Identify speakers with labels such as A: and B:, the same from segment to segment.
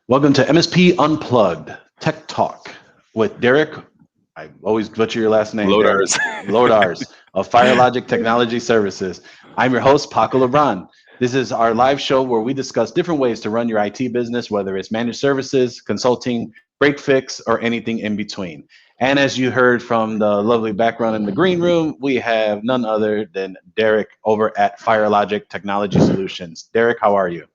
A: Welcome to MSP Unplugged Tech Talk with Derrick. I always butcher your last name, Derrick.
B: Wlodarz.
A: Wlodarz of FireLogic Technology Services. I'm your host, Paco LeBron. This is our live show where we discuss different ways to run your IT business, whether it's managed services, consulting, break fix, or anything in between. And as you heard from the lovely background in the green room, we have none other than Derrick over at FireLogic Technology Solutions. Derrick, how are you?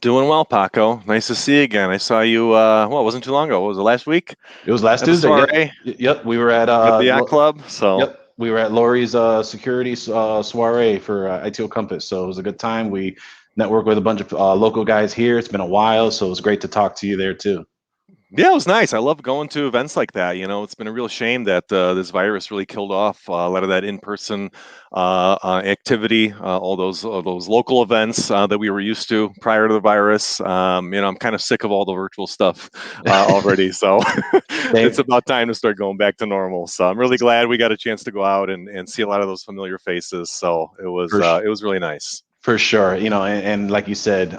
B: Doing well, Paco. Nice to see you again. I saw you, it wasn't too long ago. What was it, last week?
A: It was last
B: At the
A: Tuesday. Yep.
B: soiree
A: Yep. We were at
B: at the Yacht Club. So,
A: yep. We were at Lori's security soiree for ITO Compass. So it was a good time. We networked with a bunch of local guys here. It's been a while, so it was great to talk to you there too.
B: yeah, it was nice. I love going to events like that. It's been a real shame that this virus really killed off a lot of that in-person activity, all those local events that we were used to prior to the virus. I'm kind of sick of all the virtual stuff already. So
A: They,
B: it's about time to start going back to normal. So I'm really glad we got a chance to go out and see a lot of those familiar faces. So
A: for
B: it was really nice.
A: For sure, and like you said,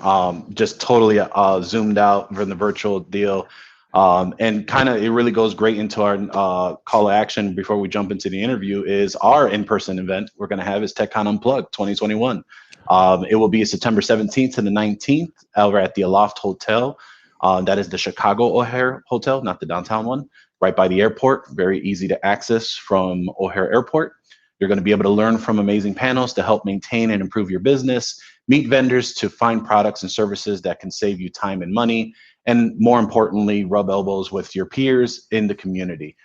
A: just totally zoomed out from the virtual deal, and kind of it really goes great into our call to action before we jump into the interview. Is our in-person event we're going to have is TechCon Unplugged 2021. It will be September 17th to the 19th over at the Aloft Hotel. That is the Chicago O'Hare Hotel, not the downtown one, right by the airport. Very easy to access from O'Hare Airport. You're going to be able to learn from amazing panels to help maintain and improve your business, meet vendors to find products and services that can save you time and money, and more importantly, rub elbows with your peers in the community.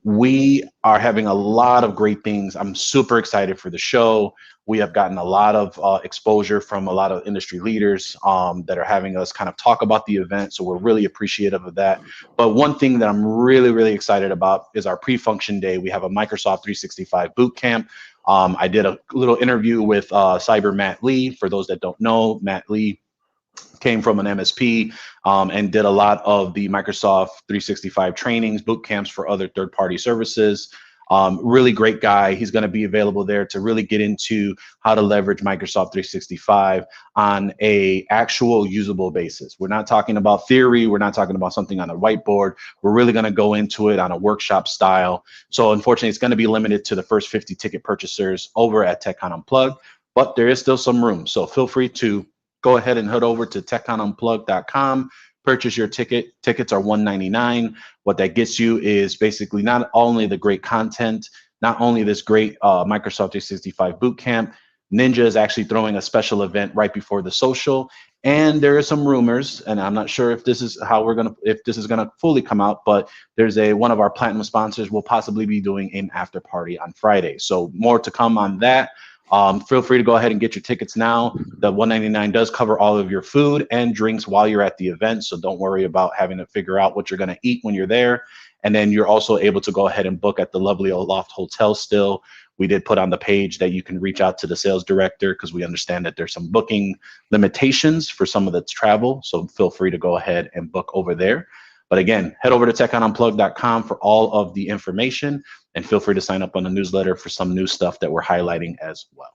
A: We are having a lot of great things. I'm super excited for the show. We have gotten a lot of exposure from a lot of industry leaders that are having us kind of talk about the event. So we're really appreciative of that. But one thing that I'm really, really excited about is our pre-function day. We have a Microsoft 365 boot camp. I did a little interview with Cyber Matt Lee. For those that don't know, Matt Lee came from an MSP and did a lot of the Microsoft 365 trainings, boot camps for other third-party services. Really great guy. He's going to be available there to really get into how to leverage Microsoft 365 on a actual usable basis. We're not talking about theory. We're not talking about something on a whiteboard. We're really going to go into it on a workshop style. So unfortunately, it's going to be limited to the first 50 ticket purchasers over at TechCon Unplugged, but there is still some room. So feel free to go ahead and head over to techconunplugged.com, purchase your ticket. Tickets are $199. What that gets you is basically not only the great content, not only this great Microsoft 365 boot camp. Ninja is actually throwing a special event right before the social, and there are some rumors, and I'm not sure if this is if this is gonna fully come out, but there's one of our platinum sponsors will possibly be doing an after party on Friday. So more to come on that. Feel free to go ahead and get your tickets now. The $199 does cover all of your food and drinks while you're at the event, so don't worry about having to figure out what you're going to eat when you're there. And then you're also able to go ahead and book at the lovely Aloft Hotel still. We did put on the page that you can reach out to the sales director because we understand that there's some booking limitations for some of the travel, so feel free to go ahead and book over there. But again, head over to techconunplugged.com for all of the information, and feel free to sign up on the newsletter for some new stuff that we're highlighting as well.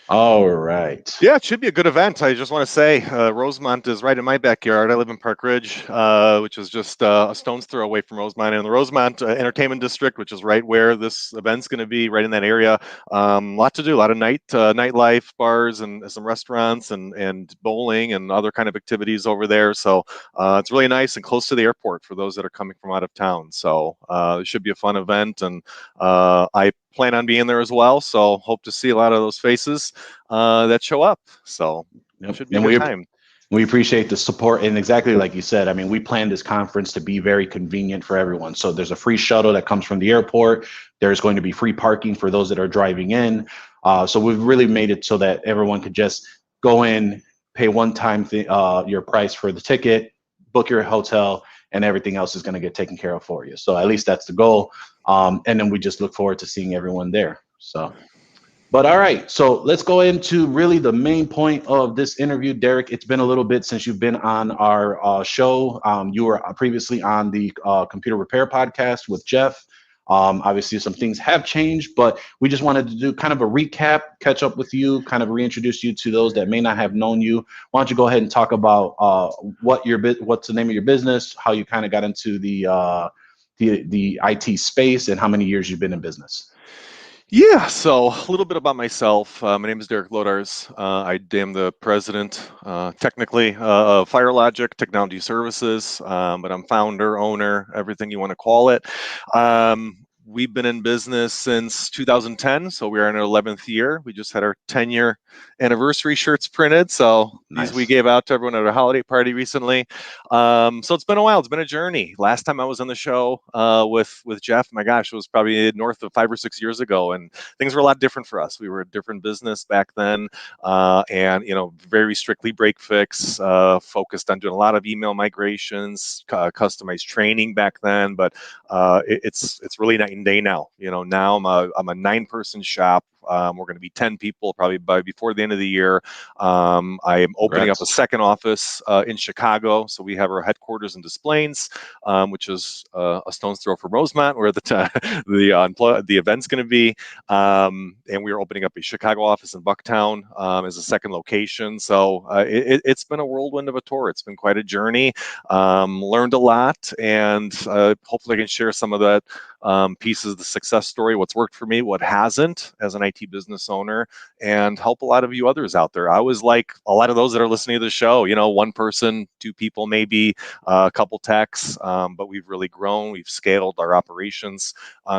A: All right.
B: Yeah, it should be a good event. I just want to say Rosemont is right in my backyard. I live in Park Ridge, which is just a stone's throw away from Rosemont. And the Rosemont Entertainment District, which is right where this event's going to be, right in that area. Lot to do, a lot of nightlife, bars, and some restaurants, and bowling and other kind of activities over there. So it's really nice and close to the airport for those that are coming from out of town. So it should be a fun event, and I plan on being there as well. So hope to see a lot of those faces that show up. So
A: Yep.
B: it should be a
A: And
B: good time.
A: we appreciate the support. And exactly like you said, I mean, we planned this conference to be very convenient for everyone. So there's a free shuttle that comes from the airport. There's going to be free parking for those that are driving in. So we've really made it so that everyone could just go in, pay one time your price for the ticket, book your hotel, and everything else is going to get taken care of for you. So at least that's the goal. And then we just look forward to seeing everyone there. So. But all right, so let's go into really the main point of this interview. Derrick, it's been a little bit since you've been on our show. You were previously on the Computer Repair podcast with Jeff. Obviously, some things have changed, but we just wanted to do kind of a recap, catch up with you, kind of reintroduce you to those that may not have known you. Why don't you go ahead and talk about what's the name of your business, how you kind of got into the IT space, and how many years you've been in business.
B: Yeah, so a little bit about myself. My name is Derrick Wlodarz. I am the president, technically, of FireLogic Technology Services, but I'm founder, owner, everything you want to call it. We've been in business since 2010, so we are in our 11th year. We just had our 10-year anniversary shirts printed, so these we
A: Nice.
B: gave out to everyone at our holiday party recently. So it's been a while. It's been a journey. Last time I was on the show with Jeff, my gosh, it was probably north of 5 or 6 years ago, and things were a lot different for us. We were a different business back then, and very strictly break fix, focused on doing a lot of email migrations, customized training back then. But it's really night and day now. Now I'm a 9-person shop. We're going to be 10 people probably by before the end of the year. I am opening up a second office in Chicago. So we have our headquarters in Des Plaines, which is a stone's throw from Rosemont, where the event's going to be. And we are opening up a Chicago office in Bucktown as a second location. So it's been a whirlwind of a tour. It's been quite a journey. Learned a lot, and hopefully I can share some of that pieces of the success story, what's worked for me, what hasn't as an IT business owner, and help a lot of you others out there. I was like a lot of those that are listening to the show, one person, 2 people, maybe a couple techs, but we've really grown. We've scaled our operations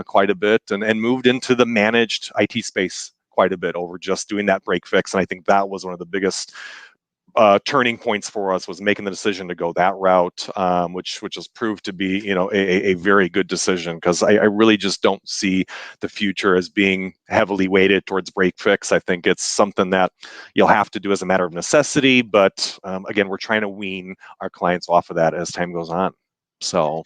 B: quite a bit and moved into the managed IT space quite a bit over just doing that break fix. And I think that was one of the biggest turning points for us, was making the decision to go that route, which has proved to be, a very good decision, because I really just don't see the future as being heavily weighted towards break fix. I think it's something that you'll have to do as a matter of necessity, but again, we're trying to wean our clients off of that as time goes on. So.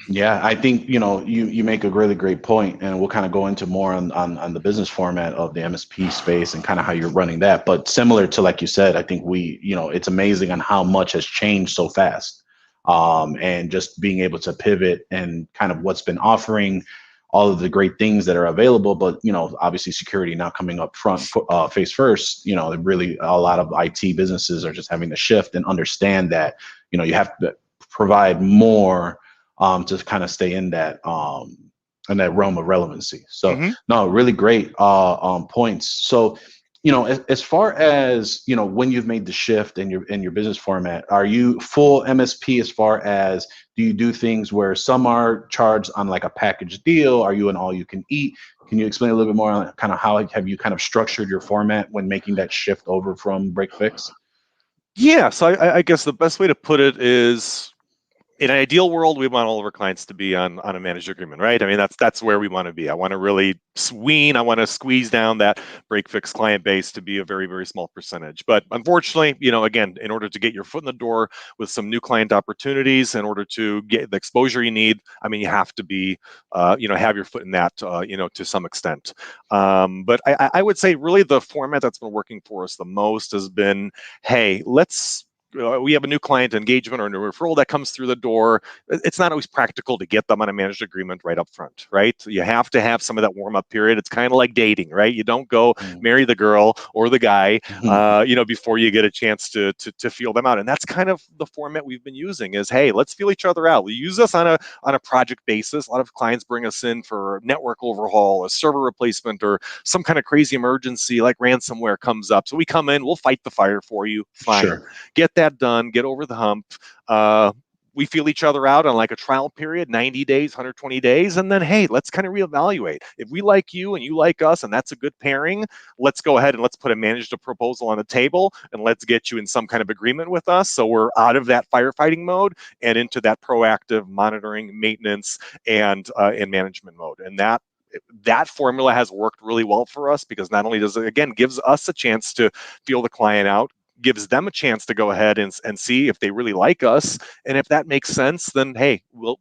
A: Yeah, I think you make a really great point, and we'll kind of go into more on the business format of the MSP space and kind of how you're running that. But similar to, like you said, I think it's amazing on how much has changed so fast, and just being able to pivot and kind of what's been offering all of the great things that are available. But obviously security now coming up front, face first. Really a lot of IT businesses are just having to shift and understand that you have to provide more to kind of stay in that realm of relevancy. So no, really great points. So as far as when you've made the shift in your business format, are you full MSP as far as, do you do things where some are charged on like a package deal? Are you an all you can eat? Can you explain a little bit more on kind of how have you kind of structured your format when making that shift over from break fix?
B: Yeah, so I guess the best way to put it is, in an ideal world, we want all of our clients to be on a managed agreement, right? I mean, that's where we want to be. I want to really I want to squeeze down that break fix client base to be a very, very small percentage. But unfortunately, again, in order to get your foot in the door with some new client opportunities, in order to get the exposure you need, I mean, you have to be, have your foot in that, to some extent. But I would say really the format that's been working for us the most has been, hey, we have a new client engagement or a new referral that comes through the door. It's not always practical to get them on a managed agreement right up front, right? You have to have some of that warm-up period. It's kind of like dating, right? You don't go marry the girl or the guy, before you get a chance to feel them out. And that's kind of the format we've been using is, hey, let's feel each other out. We use us on a project basis. A lot of clients bring us in for network overhaul, a server replacement, or some kind of crazy emergency like ransomware comes up. So we come in, we'll fight the fire for you. Fine.
A: Sure.
B: Get that done, get over the hump. We feel each other out on like a trial period, 90 days, 120 days, and then, hey, let's kind of reevaluate. If we like you and you like us and that's a good pairing, let's go ahead and let's put a managed proposal on the table and let's get you in some kind of agreement with us, so we're out of that firefighting mode and into that proactive monitoring, maintenance, and management mode. And that formula has worked really well for us, because not only does it, again, gives us a chance to feel the client out, gives them a chance to go ahead and see if they really like us, and if that makes sense, then hey, we'll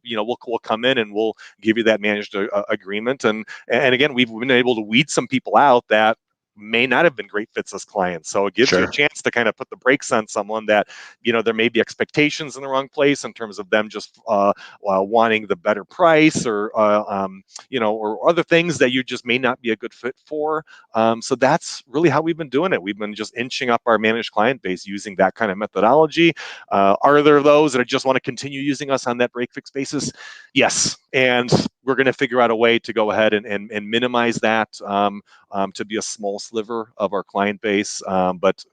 B: come in and we'll give you that managed agreement. And again, we've been able to weed some people out that may not have been great fits as clients. So it gives you a chance to kind of put the brakes on someone that, there may be expectations in the wrong place in terms of them just wanting the better price, or or other things that you just may not be a good fit for. So that's really how we've been doing it. We've been just inching up our managed client base using that kind of methodology. Are there those that just want to continue using us on that break fix basis? Yes. And we're going to figure out a way to go ahead and minimize that to be a small sliver of our client base. But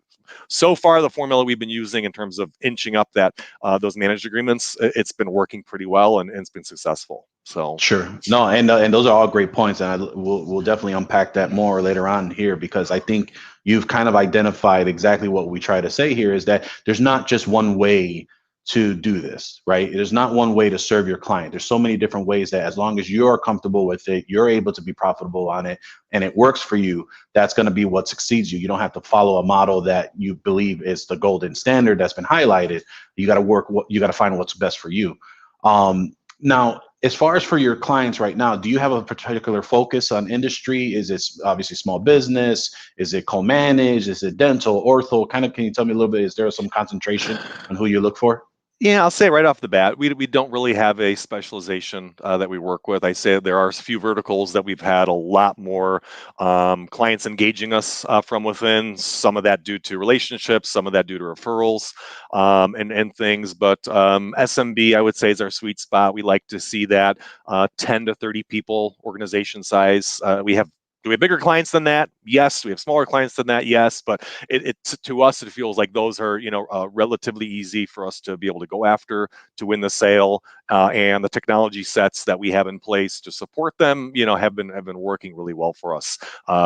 B: so far, the formula we've been using in terms of inching up that those managed agreements, it's been working pretty well, and it's been successful. So
A: sure, no, and those are all great points, and we'll definitely unpack that more later on here, because I think you've kind of identified exactly what we try to say here, is that there's not just one way to do this, right? There's not one way to serve your client. There's so many different ways that, as long as you're comfortable with it, you're able to be profitable on it, and it works for you, that's going to be what succeeds you. You don't have to follow a model that you believe is the golden standard that's been highlighted. You got to find what's best for you. Now, as far as for your clients right now, do you have a particular focus on industry? Is it obviously small business? Is it co-managed? Is it dental, ortho? Kind of, can you tell me a little bit, is there some concentration on who you look for?
B: Yeah, I'll say right off the bat, we don't really have a specialization that we work with. I say there are a few verticals that we've had a lot more clients engaging us from within. Some of that due to relationships, some of that due to referrals and things. But SMB, I would say, is our sweet spot. We like to see that 10 to 30 people organization size. Do we have bigger clients than that? Yes. Do we have smaller clients than that? Yes. But to us, it feels like those are, relatively easy for us to be able to go after to win the sale. And the technology sets that we have in place to support them, have been working really well for us.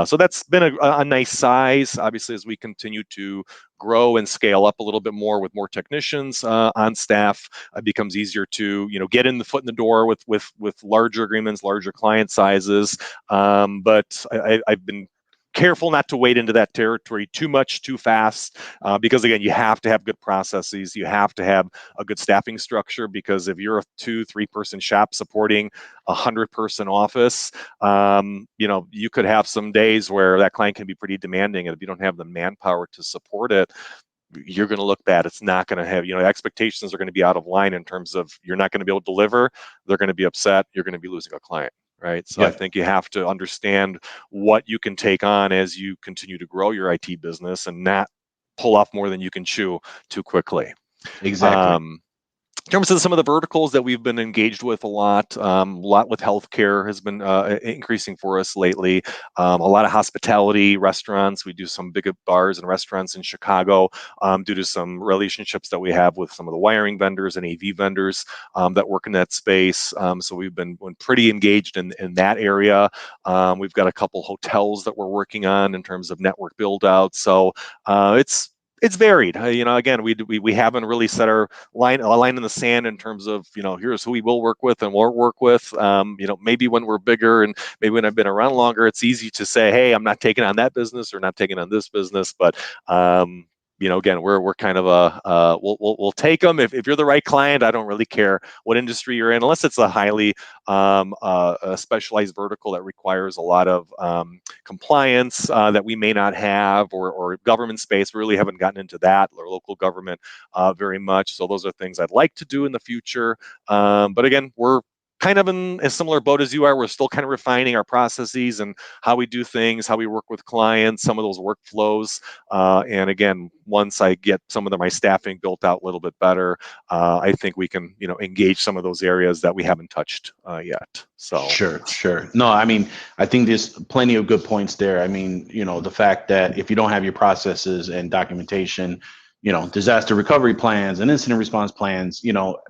B: So that's been a nice size. Obviously, as we continue to grow and scale up a little bit more with more technicians on staff, it becomes easier to get in the foot in the door with larger agreements, larger client sizes. But I've been careful not to wade into that territory too much too fast, because again, you have to have good processes, you have to have a good staffing structure, because if you're a 2-3 person shop supporting 100-person office, you could have some days where that client can be pretty demanding, and if you don't have the manpower to support it, you're going to look bad. It's not going to have, expectations are going to be out of line in terms of you're not going to be able to deliver. They're going to be upset. You're going to be losing a client. Right. So I think you have to understand what you can take on as you continue to grow your IT business, and not pull off more than you can chew too quickly.
A: Exactly.
B: In terms of some of the verticals that we've been engaged with a lot with healthcare has been increasing for us lately. A lot of hospitality, restaurants. We do some big bars and restaurants in Chicago due to some relationships that we have with some of the wiring vendors and AV vendors that work in that space. So we've been pretty engaged in that area. We've got a couple hotels that we're working on in terms of network build out. So it's varied. Again, we haven't really set a line in the sand in terms of, here's who we will work with and won't work with. Maybe when we're bigger and maybe when I've been around longer, it's easy to say, hey, I'm not taking on that business or not taking on this business. But again, we're kind of we'll take them if you're the right client. I don't really care what industry you're in, unless it's a highly a specialized vertical that requires a lot of compliance that we may not have, or government space. We really haven't gotten into that, or local government very much. So those are things I'd like to do in the future. But again, we're kind of in a similar boat as you are. We're still kind of refining our processes and how we do things, how we work with clients, some of those workflows. And again, once I get some of my staffing built out a little bit better, I think we can, engage some of those areas that we haven't touched yet. So
A: sure. No, I mean, I think there's plenty of good points there. I mean, the fact that if you don't have your processes and documentation, disaster recovery plans and incident response plans,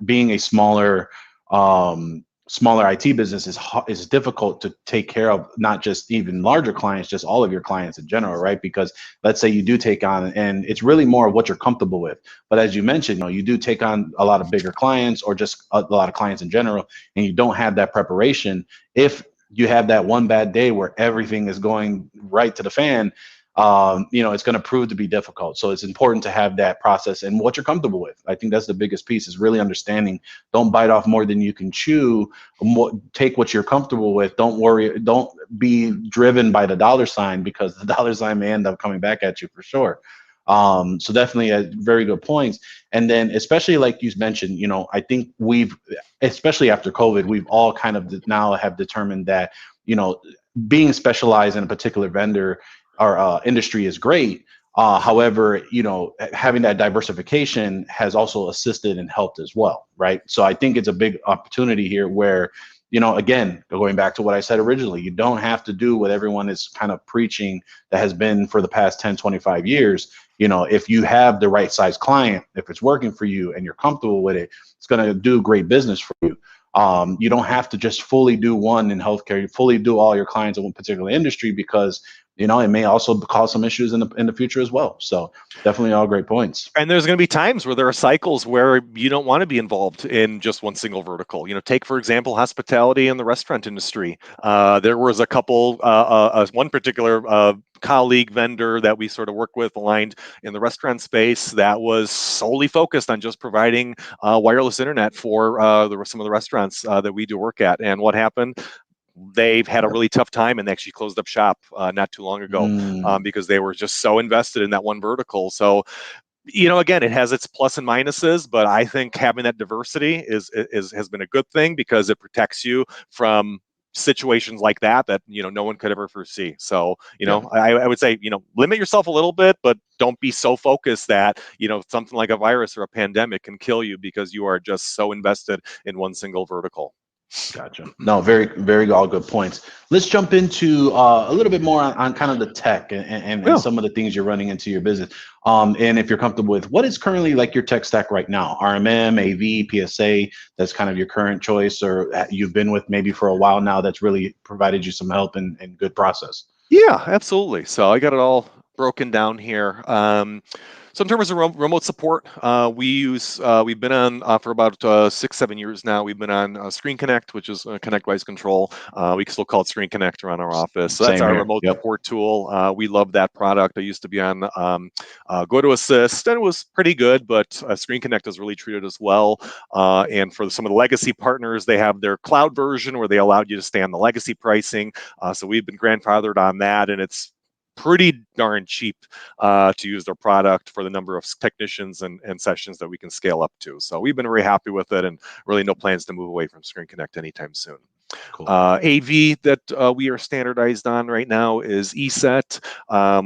A: being a smaller IT business is difficult to take care of, not just even larger clients, just all of your clients in general, right? Because let's say you do take on, and it's really more of what you're comfortable with. But as you mentioned, you do take on a lot of bigger clients, or just a lot of clients in general, and you don't have that preparation. If you have that one bad day where everything is going right to the fan, it's going to prove to be difficult. So it's important to have that process and what you're comfortable with. I think that's the biggest piece, is really understanding. Don't bite off more than you can chew. Take what you're comfortable with. Don't worry. Don't be driven by the dollar sign, because the dollar sign may end up coming back at you for sure. So definitely very good points. And then, especially like you mentioned, I think especially after COVID, we've all kind of now have determined that, being specialized in a particular vendor or industry is great. However, having that diversification has also assisted and helped as well, right? So I think it's a big opportunity here where, again, going back to what I said originally, you don't have to do what everyone is kind of preaching that has been for the past 10, 25 years. If you have the right size client, if it's working for you and you're comfortable with it, it's going to do great business for you. You don't have to just fully do one in healthcare. You fully do all your clients in one particular industry, because it may also cause some issues in the future as well. So definitely all great points.
B: And there's going to be times where there are cycles where you don't want to be involved in just one single vertical. Take, for example, hospitality and the restaurant industry. There was a couple, one particular colleague vendor that we sort of work with aligned in the restaurant space that was solely focused on just providing wireless internet for some of the restaurants that we do work at. And what happened? They've had a really tough time, and they actually closed up shop not too long ago because they were just so invested in that one vertical. So, again, it has its plus and minuses, but I think having that diversity has been a good thing, because it protects you from situations like that no one could ever foresee. So I would say limit yourself a little bit, but don't be so focused that something like a virus or a pandemic can kill you because you are just so invested in one single vertical.
A: Gotcha. No, very, very all good points. Let's jump into a little bit more on kind of the tech and some of the things you're running into your business. And if you're comfortable with, what is currently like your tech stack right now? RMM, AV, PSA, that's kind of your current choice, or you've been with maybe for a while now that's really provided you some help and good process?
B: Yeah, absolutely. So I got it all broken down here. So in terms of remote support, we've been on for about 6-7 years now. We've been on Screen Connect, which is Connect Voice Control. We can still call it Screen Connect around our office. So that's our remote support tool. We love that product. I used to be on Go to Assist, and it was pretty good, but Screen Connect is really treated as well. And for some of the legacy partners, they have their cloud version where they allowed you to stay on the legacy pricing. So we've been grandfathered on that, and it's pretty darn cheap to use their product for the number of technicians and sessions that we can scale up to. So we've been very happy with it, and really no plans to move away from Screen Connect anytime soon. Cool. AV that we are standardized on right now is ESET.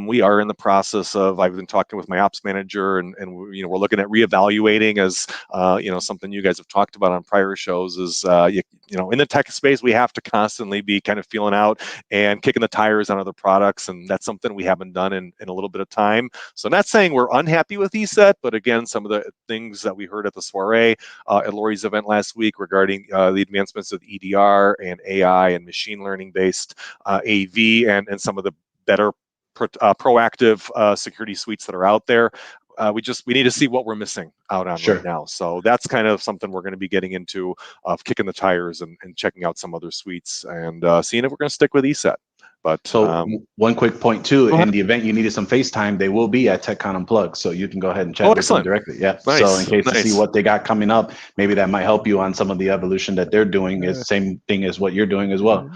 B: We are in the process of, I've been talking with my ops manager, and we're looking at reevaluating, as something you guys have talked about on prior shows is in the tech space, we have to constantly be kind of feeling out and kicking the tires on other products, and that's something we haven't done in a little bit of time. So not saying we're unhappy with ESET, but again, some of the things that we heard at the soiree at Lori's event last week regarding the advancements of EDR and AI and machine learning based AV and some of the better proactive security suites that are out there. We need to see what we're missing out on right now. So that's kind of something we're going to be getting into, of kicking the tires and checking out some other suites and seeing if we're going to stick with ESET. But
A: so one quick point too, in the event you needed some FaceTime, they will be at TechCon Unplugged, so you can go ahead and chat with them directly. Yeah. Nice. So in case to see what they got coming up, maybe that might help you on some of the evolution that they're doing. Is the same thing as what you're doing as well.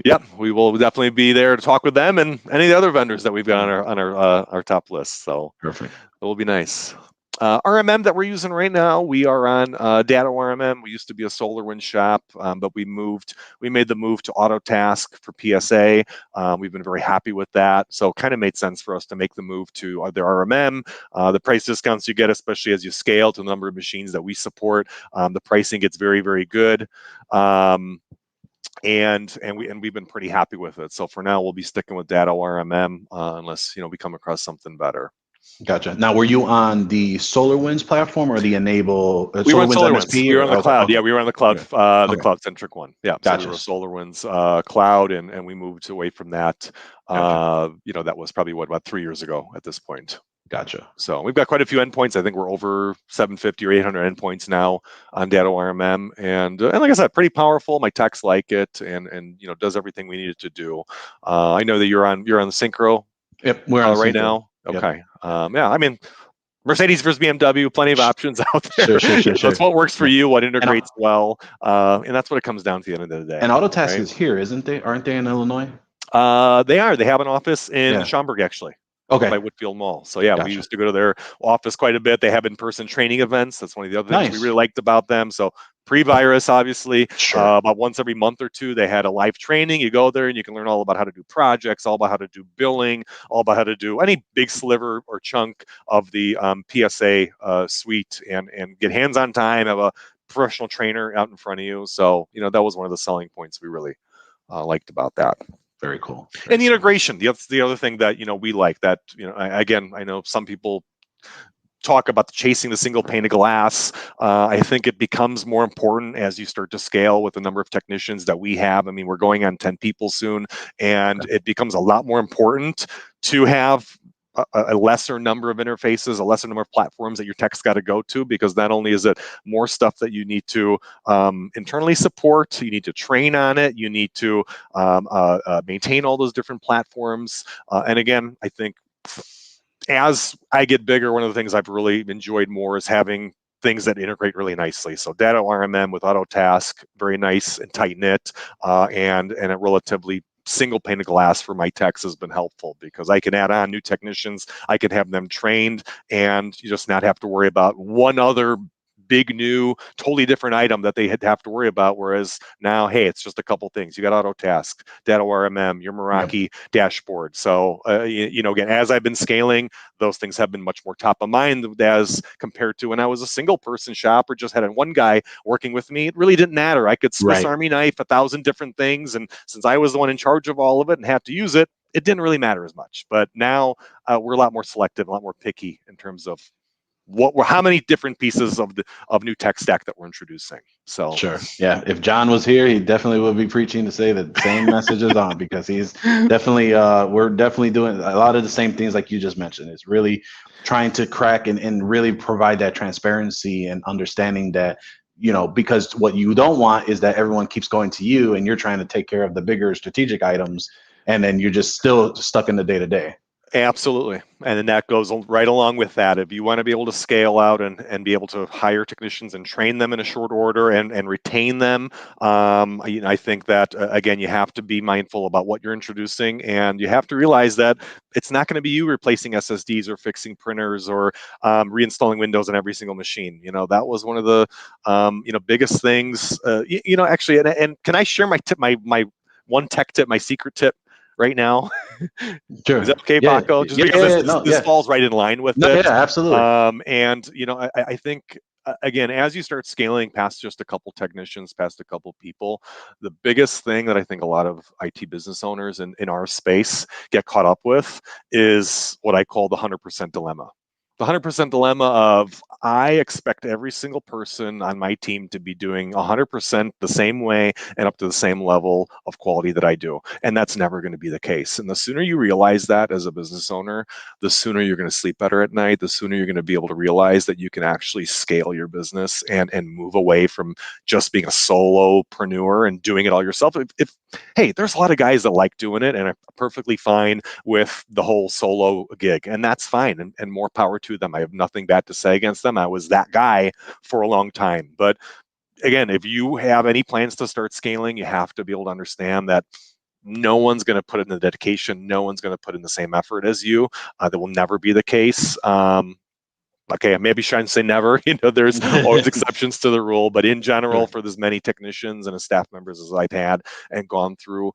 B: Yep, we will definitely be there to talk with them and any of the other vendors that we've got on our top list. So
A: perfect.
B: It will be nice. RMM that we're using right now, we are on Data RMM. We used to be a SolarWinds shop, but we made the move to Autotask for PSA. We've been very happy with that. So it kind of made sense for us to make the move to the RMM. The price discounts you get, especially as you scale to the number of machines that we support, the pricing gets very, very good. And we've been pretty happy with it. So for now, we'll be sticking with Data RMM unless we come across something better.
A: Gotcha. Now, were you on the SolarWinds platform or the Enable?
B: We were on SolarWinds. We were on the cloud. Okay. Yeah, we were on the cloud, the cloud-centric one. Yeah,
A: gotcha.
B: So we were SolarWinds cloud, and we moved away from that. Gotcha. That was probably about 3 years ago at this point.
A: Gotcha.
B: So we've got quite a few endpoints. I think we're over 750 or 800 endpoints now on Data RMM, and like I said, pretty powerful. My techs like it, and does everything we need it to do. I know that you're on the Synchro
A: Yep, we're on the
B: right
A: same page.
B: now.
A: Yep.
B: Okay. Yeah, I mean, Mercedes versus BMW, plenty of options out there.
A: Sure.
B: That's what works for
A: Yeah.
B: you, what
A: And
B: integrates well, and that's what it comes down to at the end of the day.
A: and Autotask
B: right?
A: is here, isn't they? Aren't they in Illinois?
B: They are. They have an office in
A: Yeah.
B: Schaumburg, actually,
A: Okay.
B: by Whitfield Mall. So yeah, we
A: Gotcha.
B: used to go to their office quite a bit. They have in-person training events. That's one of the other things we
A: Nice.
B: really liked about them. So pre-virus, obviously,
A: Sure.
B: about once every month or two, they had a live training. You go there and you can learn all about how to do projects, all about how to do billing, all about how to do any big sliver or chunk of the PSA suite, and get hands-on time, have a professional trainer out in front of you. So that was one of the selling points we really liked about that.
A: Very cool.
B: And the integration, that's the other thing that we like. That again, I know some people talk about chasing the single pane of glass. I think it becomes more important as you start to scale with the number of technicians that we have. I mean, we're going on 10 people soon, and it becomes a lot more important to have a lesser number of interfaces, a lesser number of platforms that your tech's got to go to, because not only is it more stuff that you need to internally support, you need to train on it, you need to maintain all those different platforms. And again, I think as I get bigger, one of the things I've really enjoyed more is having things that integrate really nicely. So Datto RMM with Autotask, very nice and tight knit, and a relatively single pane of glass for my techs has been helpful, because I can add on new technicians, I can have them trained, and you just not have to worry about one other big new totally different item that they had to have to worry about. Whereas now, hey, it's just a couple things. You got Autotask, Datto RMM, your Meraki dashboard. So again, as I've been scaling, those things have been much more top of mind as compared to when I was a single person shop or just had one guy working with me. It really didn't matter. I could Swiss Army knife 1,000 different things, and since I was the one in charge of all of it and had to use it, it didn't really matter as much. But now we're a lot more selective, a lot more picky in terms of how many different pieces of new tech stack that we're introducing. So
A: sure. Yeah. If John was here, he definitely would be preaching to say the same messages on, because he's definitely we're definitely doing a lot of the same things like you just mentioned. It's really trying to crack and really provide that transparency and understanding that, because what you don't want is that everyone keeps going to you and you're trying to take care of the bigger strategic items, and then you're just still stuck in the day-to-day.
B: Absolutely. And then that goes right along with that. If you want to be able to scale out and be able to hire technicians and train them in a short order and retain them, I think that, again, you have to be mindful about what you're introducing, and you have to realize that it's not going to be you replacing SSDs or fixing printers or reinstalling Windows on every single machine. That was one of the biggest things. Actually, and can I share my tip, my one tech tip, my secret tip right now?
A: Sure.
B: Is that okay,
A: Yeah.
B: Paco? Just
A: Yeah.
B: because
A: No,
B: this falls right in line with
A: no,
B: it.
A: yeah, absolutely.
B: And I think again, as you start scaling past just a couple technicians, past a couple people, the biggest thing that I think a lot of IT business owners in our space get caught up with is what I call the 100% dilemma. The 100% dilemma of, I expect every single person on my team to be doing 100% the same way and up to the same level of quality that I do. And that's never going to be the case. And the sooner you realize that as a business owner, the sooner you're going to sleep better at night, the sooner you're going to be able to realize that you can actually scale your business and move away from just being a solopreneur and doing it all yourself. Hey, there's a lot of guys that like doing it and are perfectly fine with the whole solo gig, and that's fine, and more power to them. I have nothing bad to say against them. I was that guy for a long time. But again, if you have any plans to start scaling, you have to be able to understand that no one's going to put in the dedication, no one's going to put in the same effort as you. That will never be the case. Okay, maybe I shouldn't say never. There's always exceptions to the rule, but in general, for as many technicians and as staff members as I've had and gone through,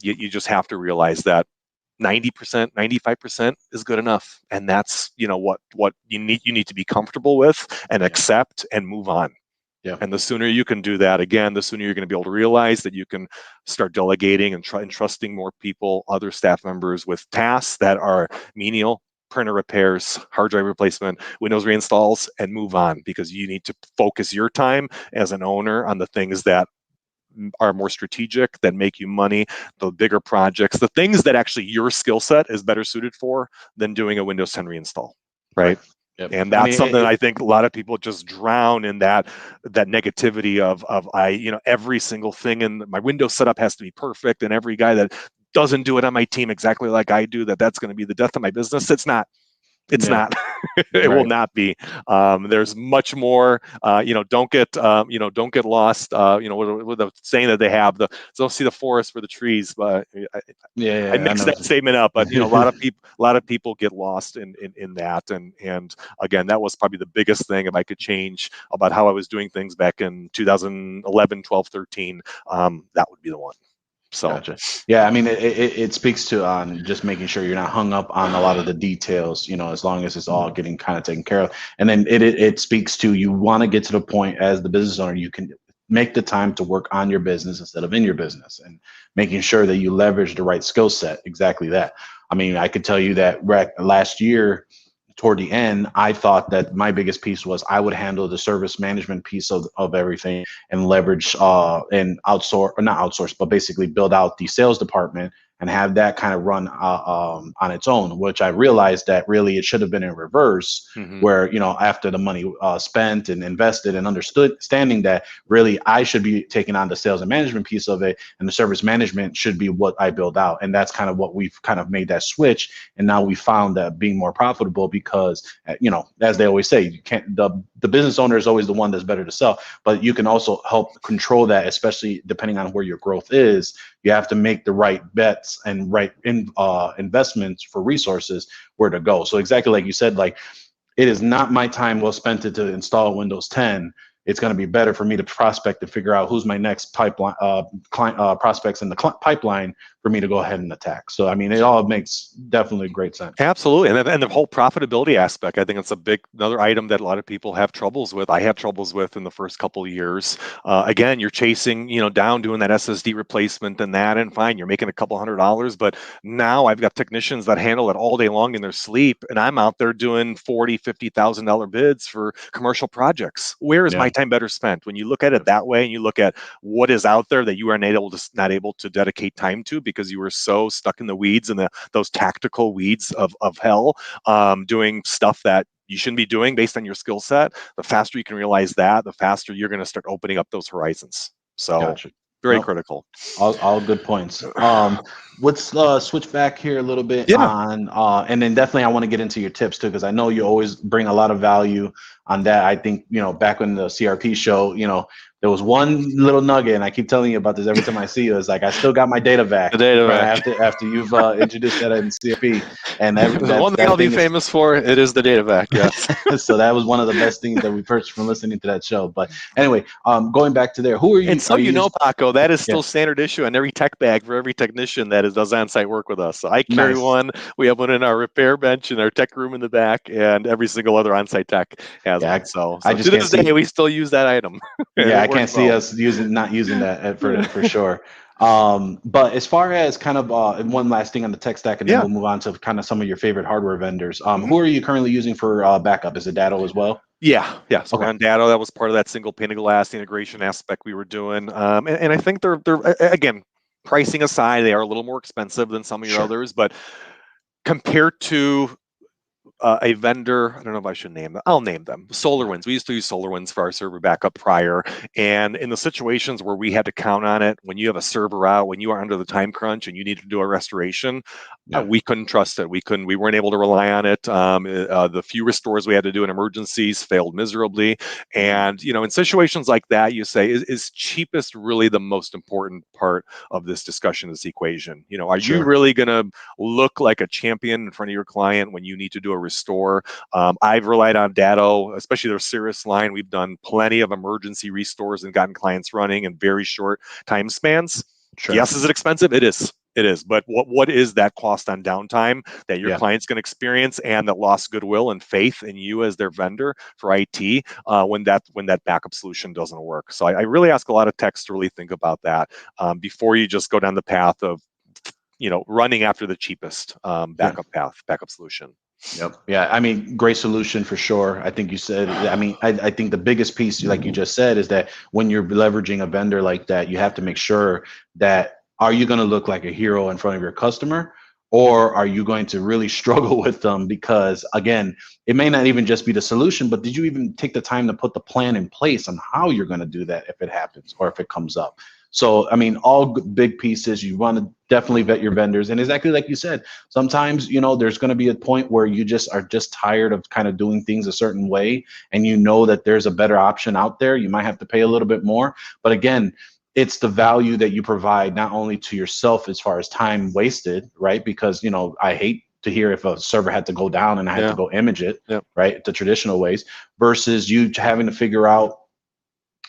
B: you just have to realize that 90%, 95% is good enough, and that's what you need to be comfortable with and accept and move on.
A: Yeah.
B: And the sooner you can do that, again, the sooner you're going to be able to realize that you can start delegating and trusting more people, other staff members, with tasks that are menial. Printer repairs, hard drive replacement, Windows reinstalls, and move on, because you need to focus your time as an owner on the things that are more strategic, that make you money, the bigger projects, the things that actually your skill set is better suited for than doing a Windows 10 reinstall, right?
A: Yep.
B: And that's something I think a lot of people just drown in, that negativity of every single thing in my Windows setup has to be perfect, and every guy that doesn't do it on my team exactly like I do, that's going to be the death of my business. It's not. It's not. It will not be. There's much more. Don't get don't get lost. With the saying that they have, don't see the forest for the trees. But I mixed that statement up. But a lot of people get lost in that. And again, that was probably the biggest thing. If I could change about how I was doing things back in 2011, 12, 13, that would be the one. So,
A: gotcha. Yeah, I mean, it speaks to just making sure you're not hung up on a lot of the details, as long as it's all getting kind of taken care of. And then it speaks to, you want to get to the point as the business owner, you can make the time to work on your business instead of in your business, and making sure that you leverage the right skill set. Exactly that. I mean, I could tell you that last year, toward the end, I thought that my biggest piece was I would handle the service management piece of everything, and leverage and outsource, or not outsource, but basically build out the sales department and have that kind of run on its own, which I realized that really it should have been in reverse, where, after the money spent and invested and understanding that really I should be taking on the sales and management piece of it, and the service management should be what I build out. And that's kind of what we've kind of made that switch. And now we found that being more profitable because, as they always say, you can't, the business owner is always the one that's better to sell, but you can also help control that, especially depending on where your growth is. You have to make the right bets and right investments for resources where to go. So exactly like you said, like, it is not my time well spent to install Windows 10. It's going to be better for me to prospect and figure out who's my next pipeline client prospects in the pipeline for me to go ahead and attack. So, I mean, it all makes definitely great sense.
B: Absolutely. And the whole profitability aspect, I think it's another item that a lot of people have troubles with. I had troubles with in the first couple of years. Again, you're chasing, down, doing that SSD replacement and fine, you're making a couple $100, but now I've got technicians that handle it all day long in their sleep, and I'm out there doing $40,000-$50,000 bids for commercial projects. Where is my time better spent? When you look at it that way, and you look at what is out there that you are not able to dedicate time to because you were so stuck in the weeds and those tactical weeds of hell, doing stuff that you shouldn't be doing based on your skill set, the faster you can realize that, the faster you're going to start opening up those horizons. So gotcha. Very critical.
A: All good points. Let's switch back here a little bit on, and then definitely I want to get into your tips too, because I know you always bring a lot of value on that. I think, back when the CRP show, there was one little nugget, and I keep telling you about this every time I see you. It's like, I still got my data back. After you've introduced that in CRP, and
B: the one thing I'll be famous for, it is the data back. Yes.
A: So that was one of the best things that we purchased from listening to that show. But anyway, going back to there, who are you?
B: And so Paco, that is still standard issue on every tech bag for every technician that does on-site work with us. So I carry one. We have one in our repair bench in our tech room in the back, and every single other on-site tech has one. So to this day, we still use that item.
A: Yeah, I can't see us not using that for sure. But as far as kind of one last thing on the tech stack, and then we'll move on to kind of some of your favorite hardware vendors. Who are you currently using for backup? Is it Datto as well?
B: Yeah. So on Datto, that was part of that single pane of glass integration aspect we were doing. And I think they're again, pricing aside, they are a little more expensive than some of your others, but compared to a vendor, I don't know if I should name them. I'll name them. SolarWinds. We used to use SolarWinds for our server backup prior. And in the situations where we had to count on it, when you have a server out, when you are under the time crunch and you need to do a restoration, we couldn't trust it. We weren't able to rely on it. The few restores we had to do in emergencies failed miserably. And, in situations like that, you say, is cheapest really the most important part of this discussion, this equation? Are you really going to look like a champion in front of your client when you need to do a restore? I've relied on Datto, especially their Cirrus line. We've done plenty of emergency restores and gotten clients running in very short time spans. Yes, is it expensive? It is. But what is that cost on downtime that your client's going to experience, and that lost goodwill and faith in you as their vendor for IT when that backup solution doesn't work? So I really ask a lot of techs to really think about that before you just go down the path of running after the cheapest backup solution.
A: Yep. Yeah. I mean, great solution for sure. I think you said, I think the biggest piece, like you just said, is that when you're leveraging a vendor like that, you have to make sure that, are you going to look like a hero in front of your customer, or are you going to really struggle with them? Because again, it may not even just be the solution, but did you even take the time to put the plan in place on how you're going to do that if it happens or if it comes up? So, I mean, all big pieces. You want to definitely vet your vendors. And exactly like you said, sometimes, there's going to be a point where you just are just tired of kind of doing things a certain way. And you know that there's a better option out there. You might have to pay a little bit more. But again, it's the value that you provide not only to yourself as far as time wasted, right? Because, I hate to hear if a server had to go down and I had to go image it, right? The traditional ways versus you having to figure out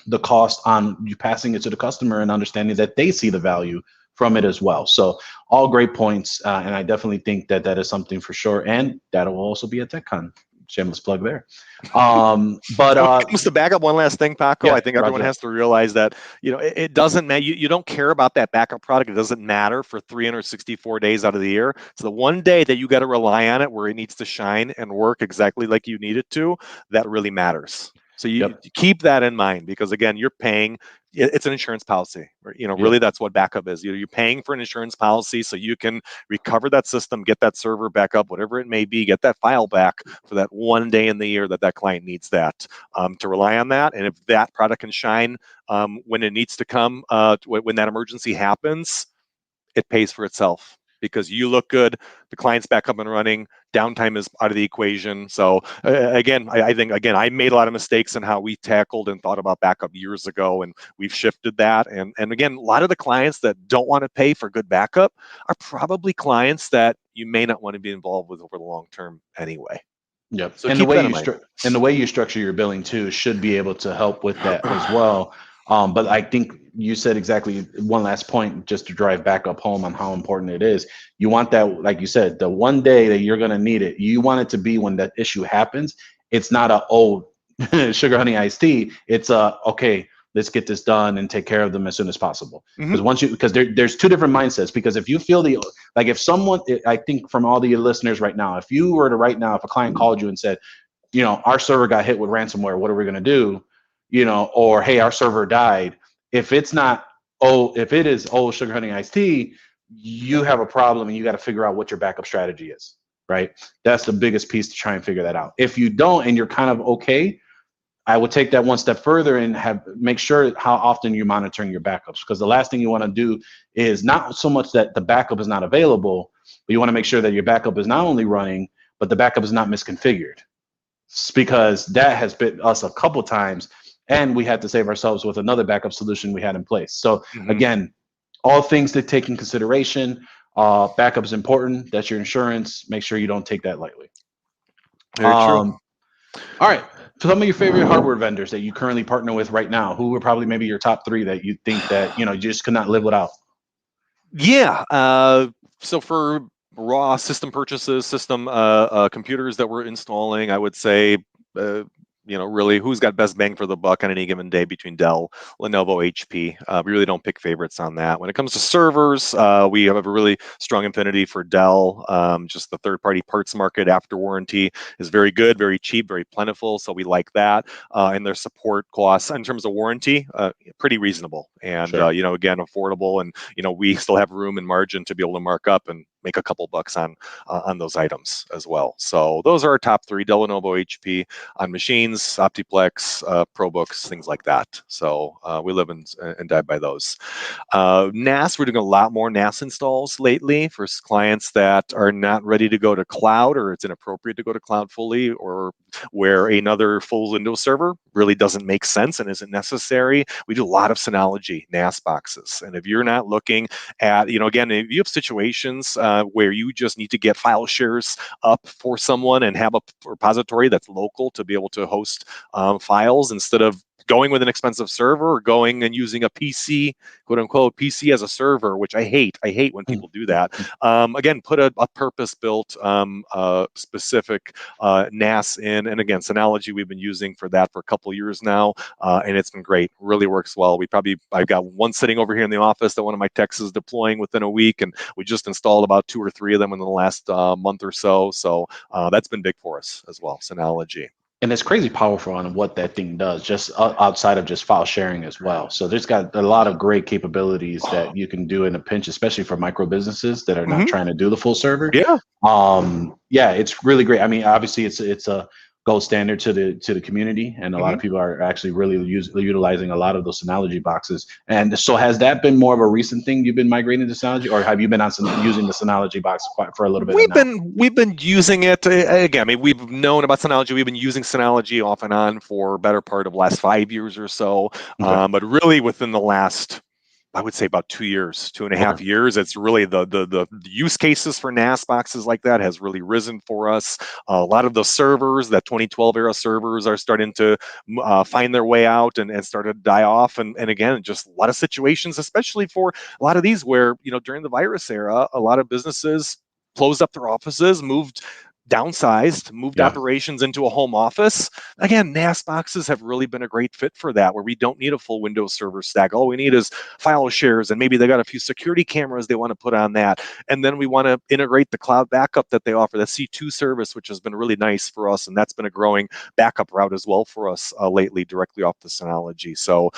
A: the cost on you passing it to the customer and understanding that they see the value from it as well. So all great points. And I definitely think that that is something for sure. And that will also be at TechCon. Shameless plug there. But
B: when it comes to backup, one last thing, Paco, I think everyone has to realize that, it doesn't matter. You don't care about that backup product. It doesn't matter for 364 days out of the year. So the one day that you got to rely on it where it needs to shine and work exactly like you need it to, that really matters. So you keep that in mind, because again, you're paying, it's an insurance policy, really that's what backup is. You're paying for an insurance policy so you can recover that system, get that server back up, whatever it may be, get that file back for that one day in the year that client needs that, to rely on that. And if that product can shine when it needs to come, when that emergency happens, it pays for itself. Because you look good, the client's back up and running, downtime is out of the equation. So again, I think, I made a lot of mistakes in how we tackled and thought about backup years ago, and we've shifted that. And again, a lot of the clients that don't want to pay for good backup are probably clients that you may not want to be involved with over the long term anyway.
A: Yep.
B: So
A: And the way you structure your billing too should be able to help with that as well. But I think you said exactly one last point just to drive back up home on how important it is. You want that, like you said, the one day that you're going to need it, you want it to be when that issue happens. It's not sugar honey iced tea. It's okay, let's get this done and take care of them as soon as possible. Because there's two different mindsets. Because if you feel if someone, I think from all the listeners right now, if you were to if a client called you and said, our server got hit with ransomware, what are we going to do? Or, hey, our server died. If it is sugar honey iced tea, you have a problem and you got to figure out what your backup strategy is, right? That's the biggest piece to try and figure that out. If you don't, and you're kind of okay, I would take that one step further and make sure how often you're monitoring your backups, because the last thing you want to do is not so much that the backup is not available, but you want to make sure that your backup is not only running, but the backup is not misconfigured, because that has bit us a couple times, and we had to save ourselves with another backup solution we had in place. So again, all things to take in consideration. Backup is important. That's your insurance. Make sure you don't take that lightly.
B: Very true.
A: All right. So some of your favorite hardware vendors that you currently partner with right now, who are probably maybe your top three that you think that, you just could not live without?
B: Yeah. So for raw system purchases, computers that we're installing, I would say, really who's got best bang for the buck on any given day between Dell, Lenovo, HP. We really don't pick favorites on that. When it comes to servers, we have a really strong affinity for Dell. Just the third-party parts market after warranty is very good, very cheap, very plentiful. So we like that. And their support costs in terms of warranty, pretty reasonable. And, again, affordable. And, we still have room and margin to be able to mark up and make a couple bucks on those items as well. So those are our top three: Dell, Lenovo, HP on machines, Optiplex, ProBooks, things like that. So we live and die by those. NAS, we're doing a lot more NAS installs lately for clients that are not ready to go to cloud, or it's inappropriate to go to cloud fully, or where another full Windows server really doesn't make sense and isn't necessary. We do a lot of Synology NAS boxes. And if you're not looking at, again, if you have situations where you just need to get file shares up for someone and have a repository that's local to be able to host files, instead of going with an expensive server or going and using a PC, quote unquote, PC as a server, which I hate. I hate when people do that. Again, put a purpose-built, specific NAS in. And again, Synology we've been using for that for a couple of years now, and it's been great. Really works well. I've got one sitting over here in the office that one of my techs is deploying within a week, and we just installed about 2 or 3 of them in the last month or so. So that's been big for us as well, Synology.
A: And it's crazy powerful on what that thing does, just outside of just file sharing as well. So there's got a lot of great capabilities that you can do in a pinch, especially for micro businesses that are not trying to do the full server.
B: Yeah.
A: Yeah, it's really great. I mean, obviously it's a gold standard to the community, and a lot of people are actually really utilizing a lot of those Synology boxes. And so, has that been more of a recent thing? You've been migrating to Synology, or have you been using the Synology box for a little bit now?
B: We've been using it again. I mean, we've known about Synology. We've been using Synology off and on for a better part of the last 5 years or so.
A: Okay.
B: But really, within the last, I would say, about 2 years, 2.5 years, it's really the use cases for NAS boxes like that has really risen for us. A lot of the servers, that 2012 era servers, are starting to find their way out and start to die off. And again, just a lot of situations, especially for a lot of these where, during the virus era, a lot of businesses closed up their offices, downsized, moved operations into a home office. Again, NAS boxes have really been a great fit for that, where we don't need a full Windows Server stack. All we need is file shares, and maybe they got a few security cameras they want to put on that. And then we want to integrate the cloud backup that they offer, the C2 service, which has been really nice for us. And that's been a growing backup route as well for us lately, directly off the Synology. So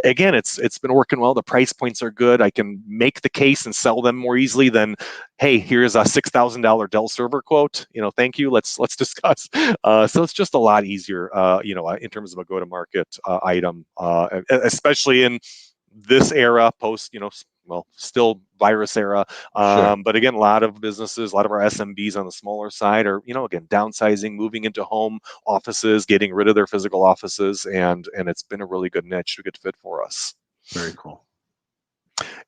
B: again, it's been working well. The price points are good. I can make the case and sell them more easily than, hey, here's a $6,000 Dell server quote. Thank you. Let's discuss. So it's just a lot easier, in terms of a go-to-market item, especially in this era, post, still virus era. But again, a lot of businesses, a lot of our SMBs on the smaller side are, again, downsizing, moving into home offices, getting rid of their physical offices, and it's been a really good niche, a good fit for us.
A: Very cool.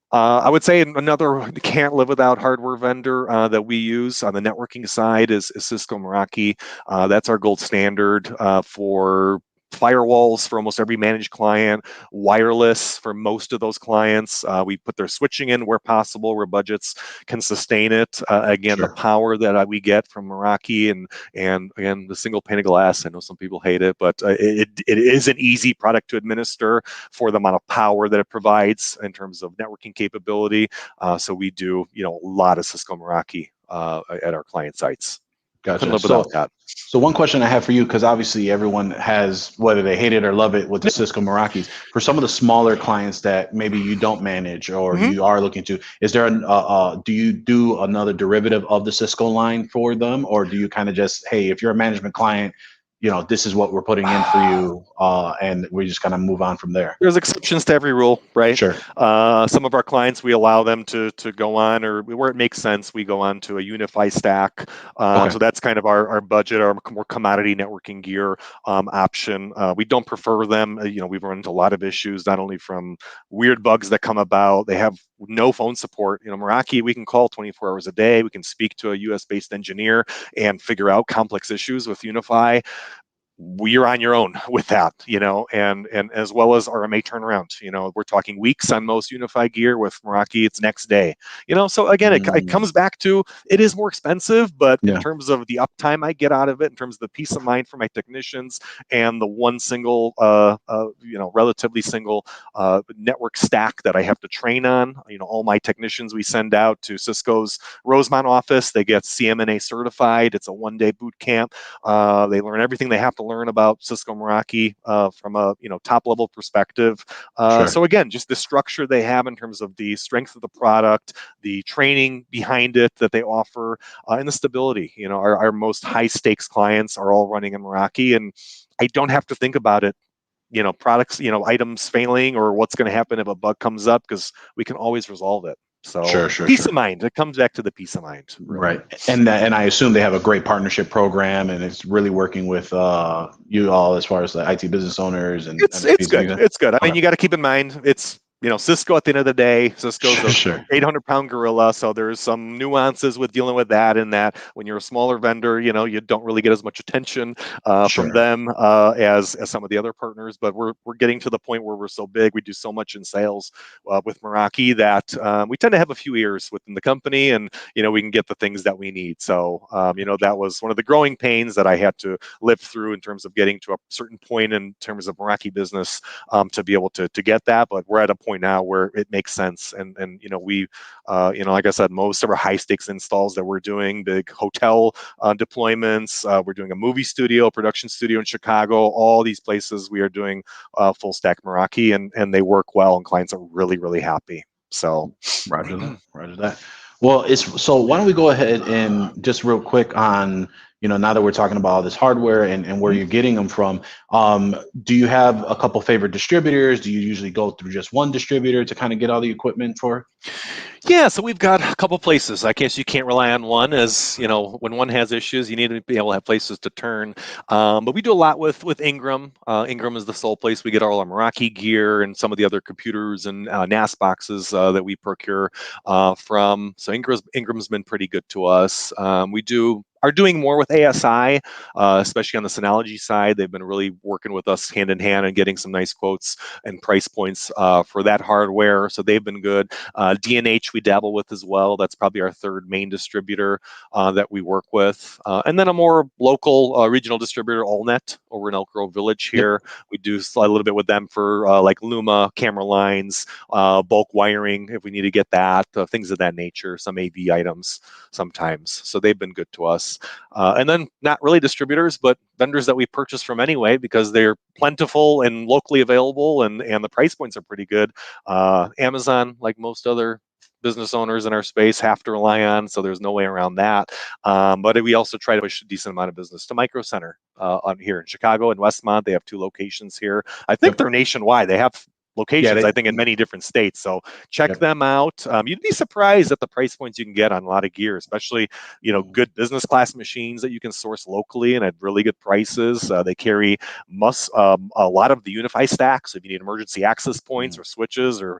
B: I would say another can't live without hardware vendor that we use on the networking side is Cisco Meraki. That's our gold standard for firewalls for almost every managed client, wireless for most of those clients. We put their switching in where possible, where budgets can sustain it. Again, the power that we get from Meraki and again, the single pane of glass. I know some people hate it, but it is an easy product to administer for the amount of power that it provides in terms of networking capability. So we do, a lot of Cisco Meraki at our client sites.
A: Gotcha.
B: Couldn't live without that.
A: So one question I have for you, because obviously everyone has, whether they hate it or love it, with the Cisco Merakis. For some of the smaller clients that maybe you don't manage or you are looking to, is there do you do another derivative of the Cisco line for them, or do you kind of just, hey, if you're a management client, this is what we're putting in for you, and we just kind of move on from there?
B: There's exceptions to every rule, right?
A: Sure.
B: Some of our clients, we allow them to go on, or where it makes sense, we go on to a Unify stack. So that's kind of our budget, our more commodity networking gear option. We don't prefer them. We've run into a lot of issues, not only from weird bugs that come about. They have no phone support. Meraki, we can call 24 hours a day. We can speak to a US-based engineer and figure out complex issues. With Unify, we're on your own with that, and as well as RMA turnaround. We're talking weeks on most Unify gear. With Meraki, it's next day. So again, it comes back to, it is more expensive, but in terms of the uptime I get out of it, in terms of the peace of mind for my technicians, and the one single, relatively single network stack that I have to train on. All my technicians we send out to Cisco's Rosemont office. They get CMNA certified. It's a 1-day boot camp. They learn everything they have to learn about Cisco Meraki from a top level perspective. So again, just the structure they have in terms of the strength of the product, the training behind it that they offer, and the stability. Our most high stakes clients are all running in Meraki, and I don't have to think about it. Products, items failing, or what's going to happen if a bug comes up, because we can always resolve it. So peace of mind. It comes back to the peace of mind. Really.
A: Right. And I assume they have a great partnership program, and it's really working with you all as far as the IT business owners. And
B: it's good. It's good. I mean, you got to keep in mind, it's Cisco at the end of the day. Cisco's an 800-pound gorilla, so there's some nuances with dealing with that. In that, when you're a smaller vendor, you don't really get as much attention from them as some of the other partners. But we're getting to the point where we're so big, we do so much in sales with Meraki that we tend to have a few ears within the company, and we can get the things that we need. So that was one of the growing pains that I had to live through in terms of getting to a certain point in terms of Meraki business to be able to get that. But we're at a point now where it makes sense, and we like I said, most of our high stakes installs that we're doing, big hotel deployments, we're doing a movie studio, production studio in Chicago, all these places we are doing full stack Meraki, and they work well, and clients are really, really happy. So
A: Roger that. Well, so why don't we go ahead and just real quick on now that we're talking about all this hardware and where you're getting them from, do you have a couple favorite distributors? Do you usually go through just one distributor to kind of get all the equipment for?
B: Yeah, so we've got a couple places. I guess you can't rely on one, as when one has issues, you need to be able to have places to turn. But we do a lot with Ingram. Ingram is the sole place we get all our Meraki gear and some of the other computers and NAS boxes that we procure from. So Ingram's been pretty good to us. We are doing more with ASI, especially on the Synology side. They've been really working with us hand in hand and getting some nice quotes and price points for that hardware. So they've been good. D&H we dabble with as well. That's probably our third main distributor that we work with. And then a more local regional distributor, AllNet, over in Elk Grove Village here. Yep. We do a little bit with them for like Luma, camera lines, bulk wiring if we need to get that, things of that nature, some AV items sometimes. So they've been good to us. And then not really distributors, but vendors that we purchase from anyway, because they're plentiful and locally available, and the price points are pretty good. Amazon, like most other business owners in our space, have to rely on, so there's no way around that. But we also try to push a decent amount of business to Micro Center on here in Chicago and Westmont. They have 2 locations here. I think they're nationwide. They have locations, I think, in many different states. So check them out. You'd be surprised at the price points you can get on a lot of gear, especially, good business class machines that you can source locally and at really good prices. They carry a lot of the Unify stacks. If you need emergency access points or switches or,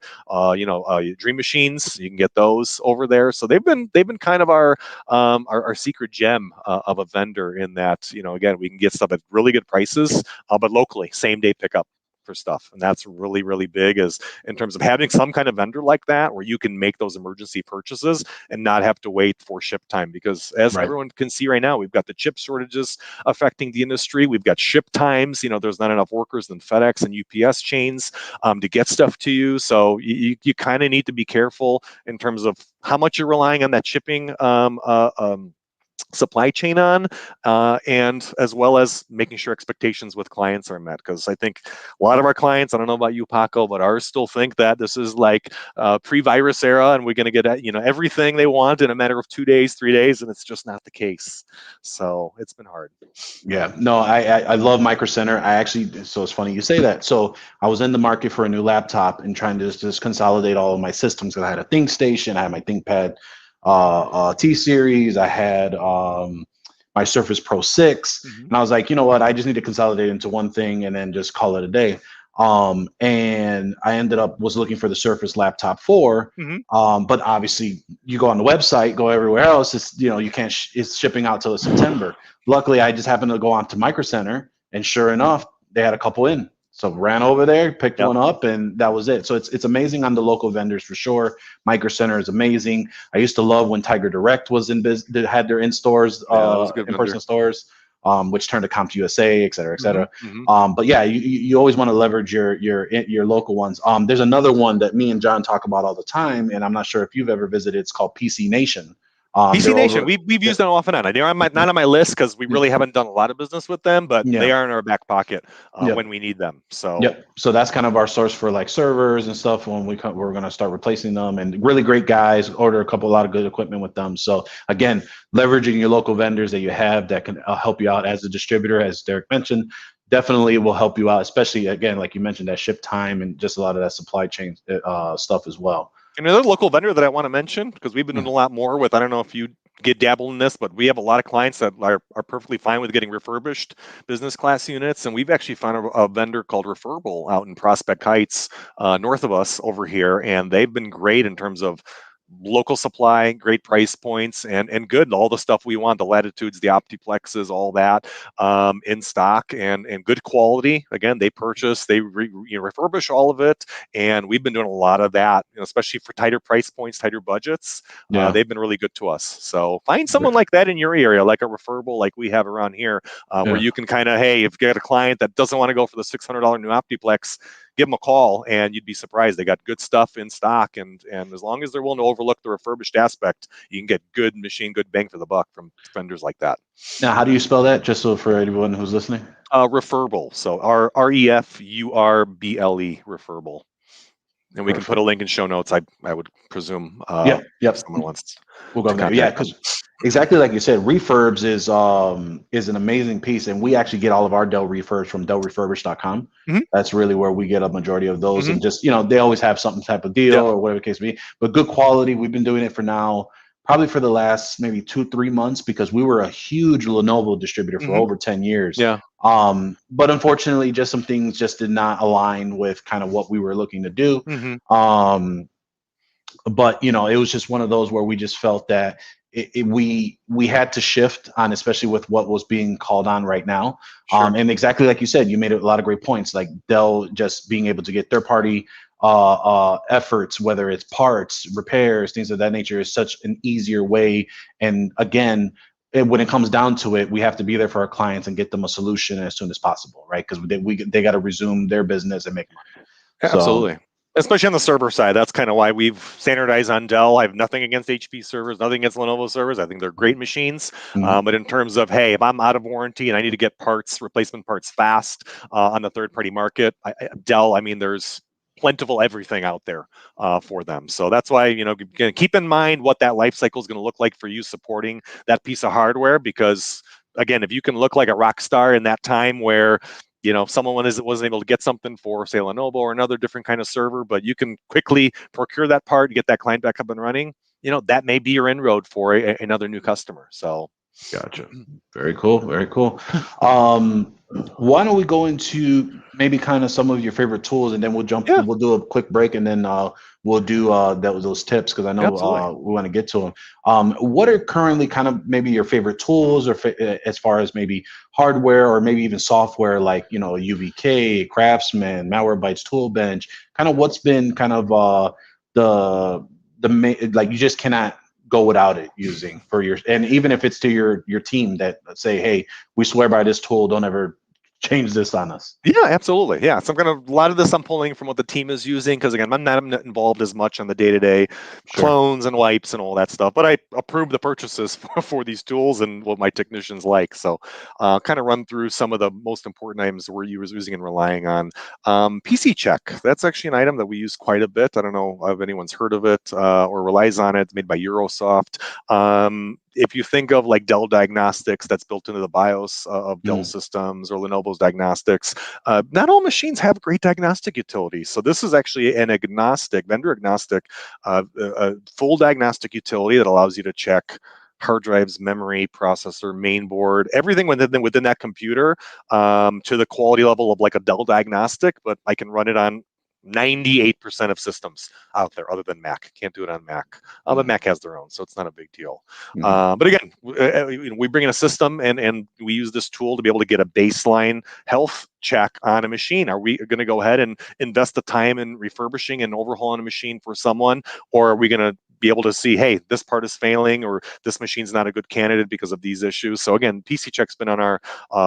B: Dream machines, you can get those over there. So they've been kind of our secret gem of a vendor in that, again, we can get stuff at really good prices, but locally, same day pickup for stuff. And that's really, really big, is in terms of having some kind of vendor like that where you can make those emergency purchases and not have to wait for ship time. Because as everyone can see right now, we've got the chip shortages affecting the industry. We've got ship times. There's not enough workers in FedEx and UPS chains to get stuff to you. So you kind of need to be careful in terms of how much you're relying on that shipping supply chain on, and as well as making sure expectations with clients are met. Because I think a lot of our clients, I don't know about you, Paco, but ours still think that this is like pre-virus era and we're going to get everything they want in a matter of 2 days, 3 days, and it's just not the case. So it's been hard.
A: Yeah, no, I love Micro Center. So it's funny you say that. So I was in the market for a new laptop and trying to just consolidate all of my systems, because I had a ThinkStation, I had my ThinkPad T series, I had my Surface Pro 6, and I was like, you know what, I just need to consolidate into one thing and then just call it a day. And I was looking for the Surface Laptop 4, but obviously you go on the website, go everywhere else, it's you can't it's shipping out till September. Luckily, I just happened to go on to Micro Center, and sure enough, they had a couple in. So ran over there, picked one up, and that was it. So it's amazing on the local vendors for sure. Micro Center is amazing. I used to love when Tiger Direct was in business, had their in-stores, in-person stores, which turned to CompUSA, et cetera, et cetera. But yeah, you always want to leverage your local ones. There's another one that me and John talk about all the time, and I'm not sure if you've ever visited. It's called PC Nation.
B: PC Nation, we've used them off and on. They're not on my list because we really haven't done a lot of business with them, but they are in our back pocket when we need them. So
A: so that's kind of our source for like servers and stuff when we're going to start replacing them. And really great guys, order a lot of good equipment with them. So again, leveraging your local vendors that you have that can help you out as a distributor, as Derrick mentioned, definitely will help you out, especially again, like you mentioned, that ship time and just a lot of that supply chain stuff as well.
B: Another local vendor that I want to mention, because we've been doing a lot more with, I don't know if you get dabbled in this, but we have a lot of clients that are perfectly fine with getting refurbished business class units. And we've actually found a vendor called Referable out in Prospect Heights, north of us over here. And they've been great in terms of local supply, great price points, and good, all the stuff we want, the Latitudes, the Optiplexes, all that in stock and good quality. Again, they purchase, they refurbish all of it, and we've been doing a lot of that, especially for tighter price points, tighter budgets. They've been really good to us. So find someone like that in your area, like a Referable like we have around here, where you can kind of, hey, if you got a client that doesn't want to go for the $600 new Optiplex, give them a call, and you'd be surprised. They got good stuff in stock, and as long as they're willing to overlook the refurbished aspect, you can get good machine, good bang for the buck from vendors like that.
A: Now, how do you spell that, just so for everyone who's listening?
B: Referable. So REFURBLE, Referable. And we can put a link in show notes. I would presume.
A: Yep.
B: If someone wants.
A: We'll go there. Yeah, because exactly like you said, refurbs is an amazing piece, and we actually get all of our Dell refurbs from DellRefurbish.com. That's really where we get a majority of those, and just they always have some type of deal or whatever the case may be. But good quality. We've been doing it for now, probably for the last maybe 2-3 months, because we were a huge Lenovo distributor for over 10 years.
B: Yeah.
A: But unfortunately, just some things just did not align with kind of what we were looking to do. But it was just one of those where we just felt that we had to shift on, especially with what was being called on right now. And exactly like you said, you made a lot of great points, like Dell just being able to get third-party efforts, whether it's parts, repairs, things of that nature, is such an easier way. And again, when it comes down to it, we have to be there for our clients and get them a solution as soon as possible, right? Because they got to resume their business and make money.
B: Absolutely. Especially on the server side, that's kind of why we've standardized on Dell. I have nothing against HP servers, nothing against Lenovo servers. I think they're great machines. But in terms of, hey, if I'm out of warranty and I need to get replacement parts fast on the third-party market, Dell, I mean, there's plentiful everything out there for them. So that's why, keep in mind what that life cycle is going to look like for you supporting that piece of hardware. Because again, if you can look like a rock star in that time where someone wasn't able to get something for, say, Lenovo or another different kind of server, but you can quickly procure that part and get that client back up and running, that may be your inroad for another new customer. So,
A: gotcha. Very cool. Very cool. Why don't we go into maybe kind of some of your favorite tools, and then we'll do a quick break, and then we'll do those tips, because I know we want to get to them. What are currently kind of maybe your favorite tools, or as far as maybe hardware or maybe even software, like UVK, Craftsman, Malwarebytes, Toolbench? Kind of what's been kind of the main, like, you just cannot go without it using for your, and even if it's to your team that say, hey, we swear by this tool, don't ever change this on us.
B: Yeah, absolutely. Yeah, so a lot of this I'm pulling from what the team is using, because again, I'm not involved as much on the day-to-day clones and wipes and all that stuff, but I approve the purchases for these tools and what my technicians like. So kind of run through some of the most important items that we're using and relying on. PC Check, that's actually an item that we use quite a bit. I don't know if anyone's heard of it or relies on it. It's made by Eurosoft. If you think of like Dell Diagnostics, that's built into the BIOS of Dell systems, or Lenovo's Diagnostics, not all machines have great diagnostic utility. So this is actually an vendor agnostic, full diagnostic utility that allows you to check hard drives, memory, processor, main board, everything within that computer to the quality level of like a Dell Diagnostic, but I can run it on 98% of systems out there other than Mac. Can't do it on Mac. But Mac has their own, so it's not a big deal. But again, we bring in a system and we use this tool to be able to get a baseline health check on a machine. Are we going to go ahead and invest the time in refurbishing and overhauling a machine for someone, or are we going to be able to see, hey, this part is failing, or this machine's not a good candidate because of these issues? So again, PC Check's been on our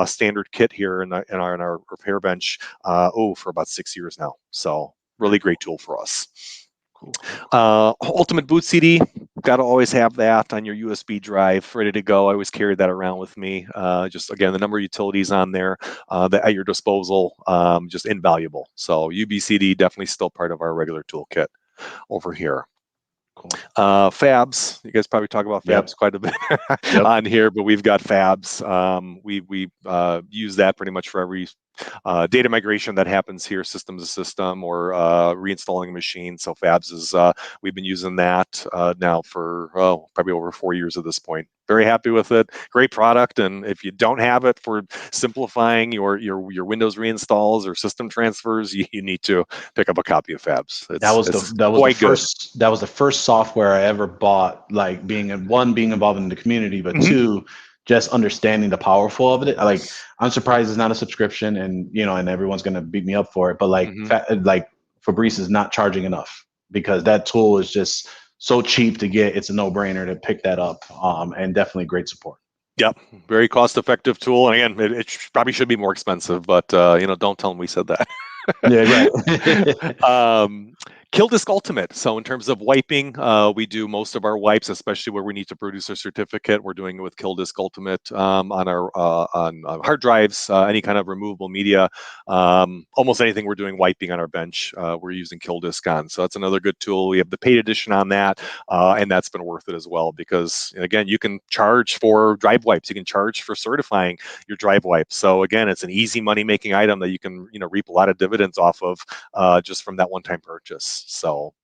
B: standard kit here in our repair bench for about 6 years now. So really great tool for us. Cool. Ultimate Boot CD, got to always have that on your USB drive ready to go. I always carry that around with me. Just again, the number of utilities on there that at your disposal, just invaluable. So UBCD definitely still part of our regular toolkit over here. Cool. Fabs, you guys probably talk about Fabs quite a bit on here, but we've got Fabs. We use that pretty much for every data migration that happens here, system to system, or reinstalling a machine. So Fabs is, we've been using that now for probably over 4 years at this point. Very happy with it. Great product. And if you don't have it for simplifying your Windows reinstalls or system transfers, you need to pick up a copy of Fabs. That
A: was the first software I ever bought, like being involved in the community, but two, just understanding the powerful of it. Like, I'm surprised it's not a subscription, and and everyone's gonna beat me up for it, but like Fabrice is not charging enough, because that tool is just so cheap to get. It's a no-brainer to pick that up, and definitely great support.
B: Yep, very cost-effective tool. And again, it probably should be more expensive, but don't tell them we said that.
A: Yeah, right.
B: Kill Disk Ultimate. So in terms of wiping, we do most of our wipes, especially where we need to produce a certificate. We're doing it with Kill Disk Ultimate on our on hard drives, any kind of removable media. Almost anything we're doing wiping on our bench, we're using Kill Disk on. So that's another good tool. We have the paid edition on that, and that's been worth it as well because again, you can charge for drive wipes. You can charge for certifying your drive wipes. So again, it's an easy money making item that you can reap a lot of dividends off of just from that one-time purchase. So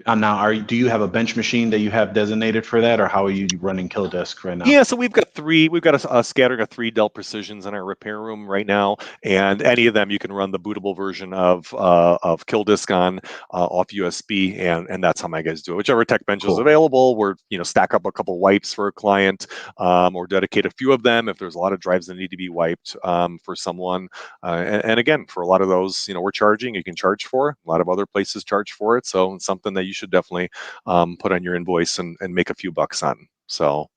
A: now, do you have a bench machine that you have designated for that, or how are you running Kill Disk right now?
B: yeah, so we've got a scattering of 3 Dell Precisions in our repair room right now, and any of them you can run the bootable version of Kill Disk on off USB, and that's how my guys do it. Whichever tech bench is available, we're stack up a couple wipes for a client, or dedicate a few of them if there's a lot of drives that need to be wiped for someone. And again, for a lot of those, we're charging. You can charge for it. A lot of other places charge for it, so it's something that you should definitely put on your invoice and make a few bucks on. So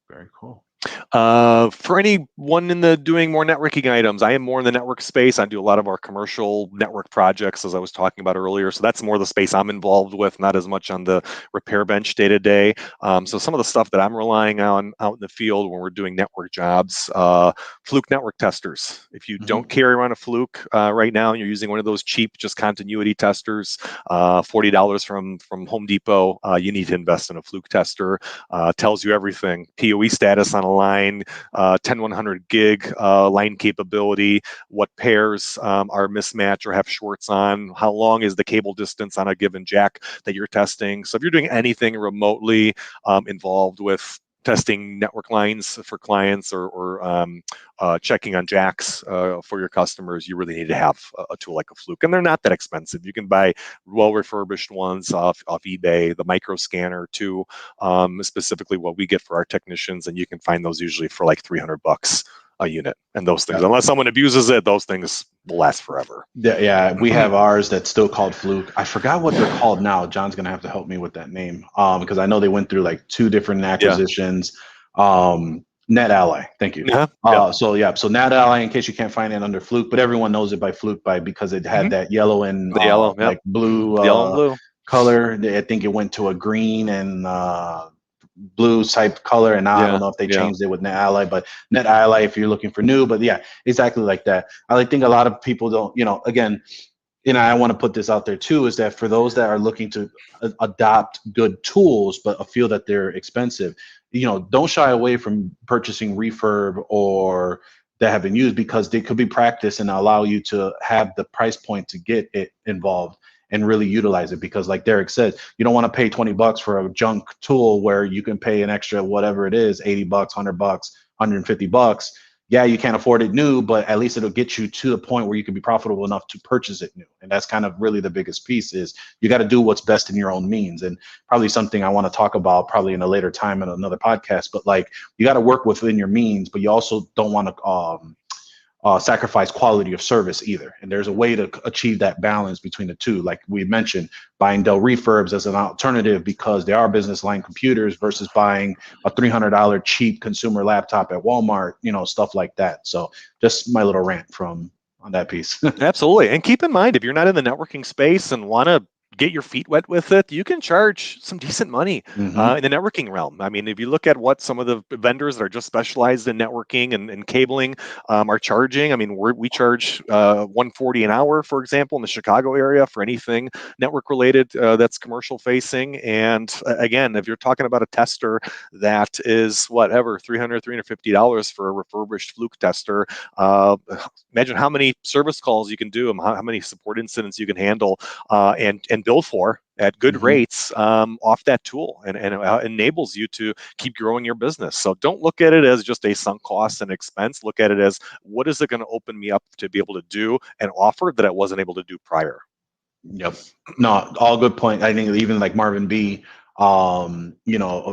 A: very cool.
B: For anyone in the doing more networking items, I am more in the network space. I do a lot of our commercial network projects, as I was talking about earlier. So that's more the space I'm involved with, not as much on the repair bench day to day. So some of the stuff that I'm relying on out in the field when we're doing network jobs, Fluke network testers. If you don't carry around a Fluke right now, and you're using one of those cheap, just continuity testers, $40 from Home Depot, you need to invest in a Fluke tester. Tells you everything: PoE status on a line, 10100 gig line capability, what pairs are mismatched or have shorts on, how long is the cable distance on a given jack that you're testing. So if you're doing anything remotely involved with testing network lines for clients or checking on jacks for your customers, you really need to have a tool like a Fluke. And they're not that expensive. You can buy well refurbished ones off eBay, the micro scanner too, specifically what we get for our technicians, and you can find those usually for like $300 a unit. And those things, unless someone abuses it, those things will last forever.
A: Yeah, we have ours that's still called Fluke. I forgot what they're called now. John's gonna have to help me with that name, because I know they went through like 2 different acquisitions. NetAlly, thank you. So NetAlly, in case you can't find it under Fluke, but everyone knows it by Fluke because it had that yellow and like blue,
B: yellow and blue
A: color. I think it went to a green and blue type color, and now I don't know if they changed it with NetAlly, but NetAlly if you're looking for new. But yeah, exactly like that. I think a lot of people don't, again, I want to put this out there too, is that for those that are looking to adopt good tools but feel that they're expensive, don't shy away from purchasing refurb or that have been used, because they could be practiced and allow you to have the price point to get it involved and really utilize it. Because like Derrick said, you don't want to pay $20 for a junk tool where you can pay an extra, whatever it is, $80, $100, $150. Yeah, you can't afford it new, but at least it'll get you to the point where you can be profitable enough to purchase it new. And that's kind of really the biggest piece, is you got to do what's best in your own means. And probably something I want to talk about probably in a later time in another podcast, but like, you got to work within your means, but you also don't want to sacrifice quality of service either. And there's a way to achieve that balance between the two. Like we mentioned, buying Dell refurbs as an alternative because they are business line computers versus buying a $300 cheap consumer laptop at Walmart, stuff like that. So just my little rant on that piece.
B: Absolutely. And keep in mind, if you're not in the networking space and want to get your feet wet with it, you can charge some decent money in the networking realm. I mean, if you look at what some of the vendors that are just specialized in networking and cabling are charging, I mean, we charge $140 an hour, for example, in the Chicago area for anything network related that's commercial facing. And again, if you're talking about a tester that is whatever, $300, $350 for a refurbished Fluke tester, imagine how many service calls you can do, how many support incidents you can handle, and bill for at good rates off that tool, and it enables you to keep growing your business. So don't look at it as just a sunk cost and expense. Look at it as, what is it going to open me up to be able to do and offer that I wasn't able to do prior?
A: Yep. No, all good point. I think even like Marvin B, a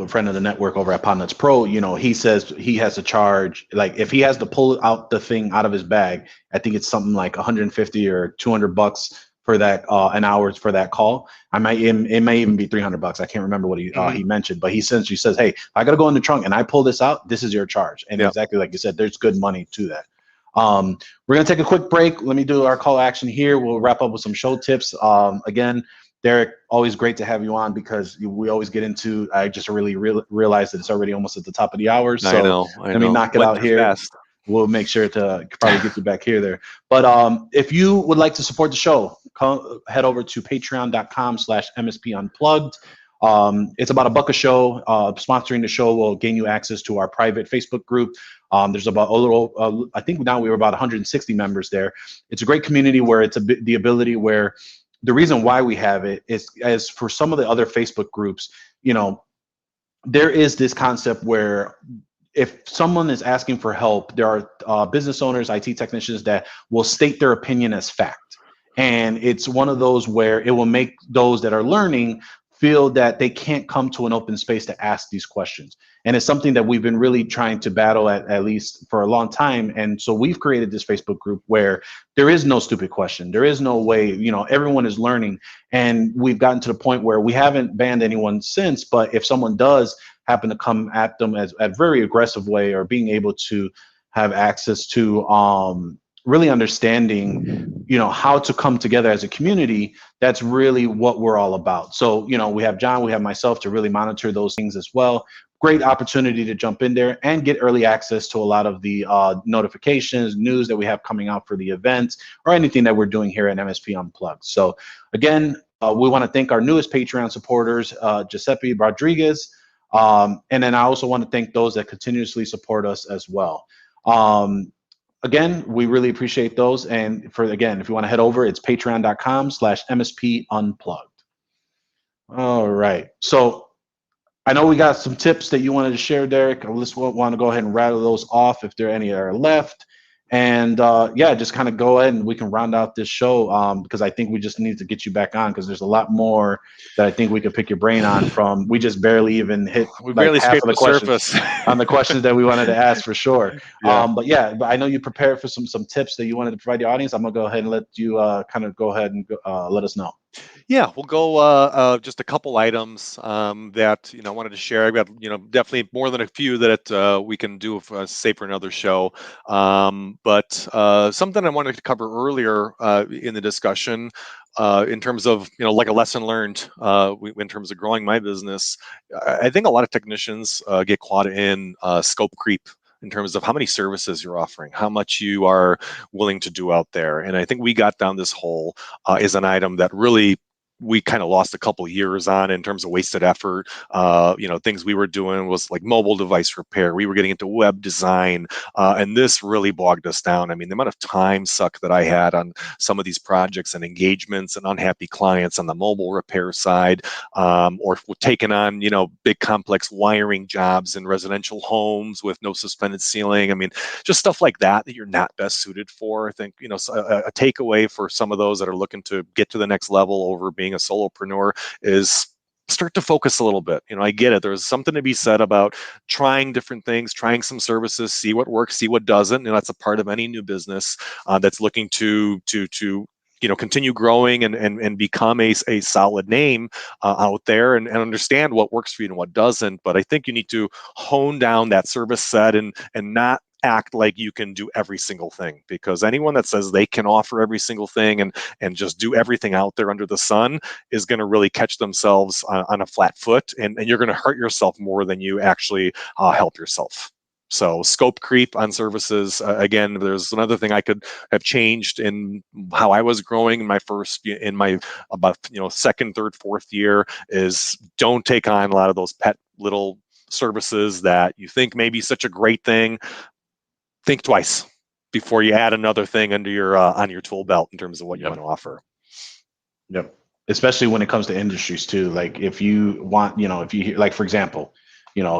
A: friend of the network over at Podnuts Pro, he says he has to charge, like if he has to pull out the thing out of his bag, I think it's something like 150 or $200 for that an hour for that call. It may even be $300. I can't remember what he mentioned, but he essentially says, hey, I got to go in the trunk and I pull this out, this is your charge. And exactly like you said, there's good money to that. We're going to take a quick break. Let me do our call to action here. We'll wrap up with some show tips. Again, Derrick, always great to have you on because we always get into, I just really realized that it's already almost at the top of the hour. So
B: I know.
A: let me knock it
B: Went
A: out
B: too
A: here.
B: fast.
A: We'll make sure to probably get you back here there. But if you would like to support the show, head over to patreon.com/MSP Unplugged. It's about $1 a show. Sponsoring the show will gain you access to our private Facebook group. There's about a little, I think now we're about 160 members there. It's a great community where it's the ability where the reason why we have it is, as for some of the other Facebook groups, there is this concept where if someone is asking for help, there are business owners, IT technicians that will state their opinion as fact. And it's one of those where it will make those that are learning feel that they can't come to an open space to ask these questions. And it's something that we've been really trying to battle at least for a long time. And so we've created this Facebook group where there is no stupid question. There is no way, everyone is learning. And we've gotten to the point where we haven't banned anyone since, but if someone does happen to come at them as a very aggressive way, or being able to have access to really understanding, how to come together as a community, that's really what we're all about. So, we have John, we have myself to really monitor those things as well. Great opportunity to jump in there and get early access to a lot of the notifications, news that we have coming out for the events, or anything that we're doing here at MSP Unplugged. So again, we want to thank our newest Patreon supporters, Giuseppe Rodriguez. And then I also want to thank those that continuously support us as well. Again, we really appreciate those. And if you want to head over, it's patreon.com/MSP Unplugged. All right. So I know we got some tips that you wanted to share, Derrick. I just want to go ahead and rattle those off if there are any that are left. And just kind of go ahead and we can round out this show because I think we just need to get you back on because there's a lot more that I think we could pick your brain on from. We just barely even hit
B: Scraped the surface
A: on the questions that we wanted to ask for sure.
B: Yeah.
A: But I know you prepared for some tips that you wanted to provide the audience. I'm gonna go ahead and let you kind of go ahead and let us know.
B: Yeah, we'll go just a couple items that I wanted to share. I've got definitely more than a few that we can do say for another show. But something I wanted to cover earlier in the discussion in terms of like a lesson learned in terms of growing my business. I think a lot of technicians get caught in scope creep in terms of how many services you're offering, how much you are willing to do out there. And I think we got down this hole is an item that really we kind of lost a couple years on in terms of wasted effort. Things we were doing was like mobile device repair. We were getting into web design, and this really bogged us down. I mean, the amount of time suck that I had on some of these projects and engagements and unhappy clients on the mobile repair side, or taking on, big complex wiring jobs in residential homes with no suspended ceiling. I mean, just stuff like that you're not best suited for. I think, a takeaway for some of those that are looking to get to the next level over being a solopreneur is start to focus a little bit. I get it. There's something to be said about trying different things, trying some services, see what works, see what doesn't. That's a part of any new business that's looking to continue growing and become a solid name out there and understand what works for you and what doesn't. But I think you need to hone down that service set and not act like you can do every single thing, because anyone that says they can offer every single thing and just do everything out there under the sun is going to really catch themselves on a flat foot, and you're going to hurt yourself more than you actually help yourself. So scope creep on services. Again, there's another thing I could have changed in how I was growing in my about second, third, fourth year is don't take on a lot of those pet little services that you think may be such a great thing. Think twice before you add another thing under your on your tool belt in terms of what you want to offer.
A: Yep. Especially when it comes to industries too. Like if you want, if you hear, like for example,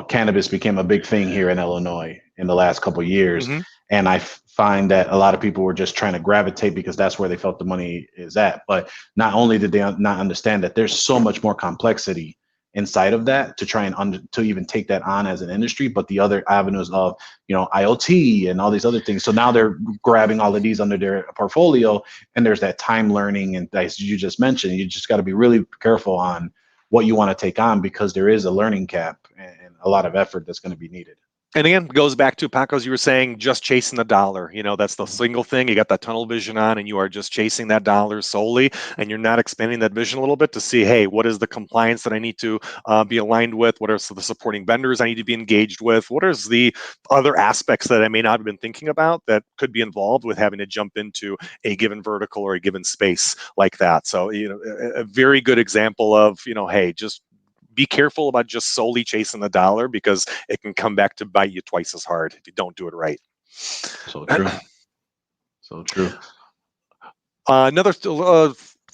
A: cannabis became a big thing here in Illinois in the last couple of years. Mm-hmm. And I find that a lot of people were just trying to gravitate because that's where they felt the money is at. But not only did they not understand that there's so much more complexity inside of that to try and to even take that on as an industry, but the other avenues of IoT and all these other things. So now they're grabbing all of these under their portfolio, and there's that time learning, and as you just mentioned, you just got to be really careful on what you want to take on because there is a learning cap and a lot of effort that's going to be needed.
B: And again, it goes back to Paco, as you were saying, just chasing the dollar. That's the single thing. You got that tunnel vision on, and you are just chasing that dollar solely, and you're not expanding that vision a little bit to see, hey, what is the compliance that I need to be aligned with? What are the supporting vendors I need to be engaged with? What is the other aspects that I may not have been thinking about that could be involved with having to jump into a given vertical or a given space like that? So, a very good example of, hey, just be careful about just solely chasing the dollar, because it can come back to bite you twice as hard if you don't do it right.
A: So true. So true.
B: Another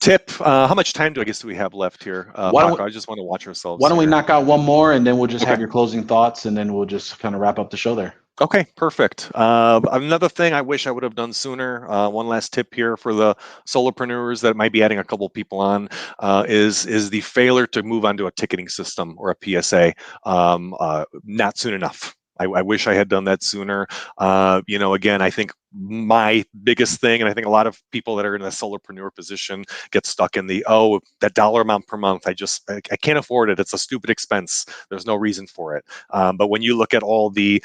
B: tip. How much time do we have left here, Paco? I just want to watch ourselves.
A: Why don't we knock out one more, and then we'll just have
B: Okay.
A: your closing thoughts, and then we'll just kind of wrap up the show there.
B: Okay, perfect. Another thing I wish I would have done sooner, one last tip here for the solopreneurs that might be adding a couple people on, is the failure to move onto a ticketing system or a PSA not soon enough. I wish I had done that sooner. Again, I think my biggest thing, and I think a lot of people that are in a solopreneur position get stuck in that dollar amount per month. I can't afford it. It's a stupid expense. There's no reason for it. But when you look at all the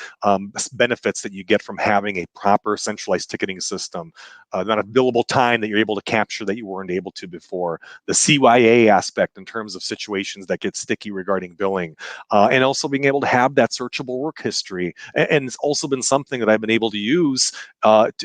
B: benefits that you get from having a proper centralized ticketing system, not a billable time that you're able to capture that you weren't able to before, the CYA aspect in terms of situations that get sticky regarding billing, and also being able to have that searchable work history. And it's also been something that I've been able to use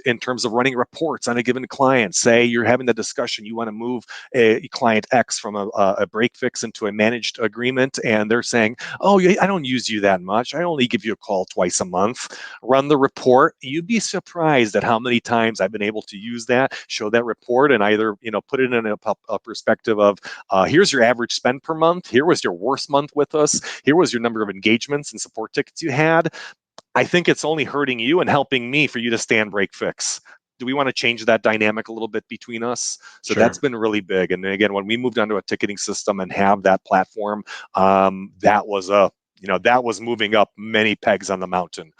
B: in terms of running reports on a given client. Say you're having the discussion, you want to move a client X from a break fix into a managed agreement, and they're saying, oh, I don't use you that much. I only give you a call twice a month. Run the report. You'd be surprised at how many times I've been able to use that, show that report, and either put it in a perspective of here's your average spend per month. Here was your worst month with us. Here was your number of engagements and support tickets you had. I think it's only hurting you and helping me for you to stand break fix. Do we want to change that dynamic a little bit between us? So
A: Sure.
B: that's been really big. And again, when we moved onto a ticketing system and have that platform, that was moving up many pegs on the mountain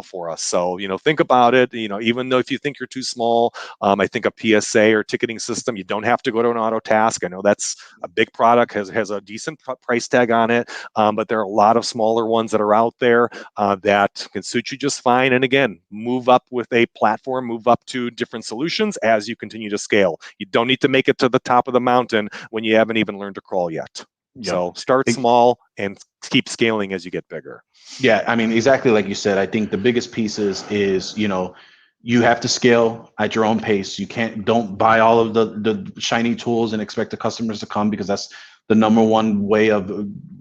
B: for us. So, think about it. Even though if you think you're too small, I think a PSA or ticketing system, you don't have to go to an auto task. I know that's a big product, has a decent price tag on it, but there are a lot of smaller ones that are out there that can suit you just fine. And again, move up with a platform, move up to different solutions as you continue to scale. You don't need to make it to the top of the mountain when you haven't even learned to crawl yet.
A: Yep.
B: So start small and keep scaling as you get bigger.
A: Yeah, I mean, exactly like you said. I think the biggest pieces is you have to scale at your own pace. Don't buy all of the shiny tools and expect the customers to come, because that's the number one way of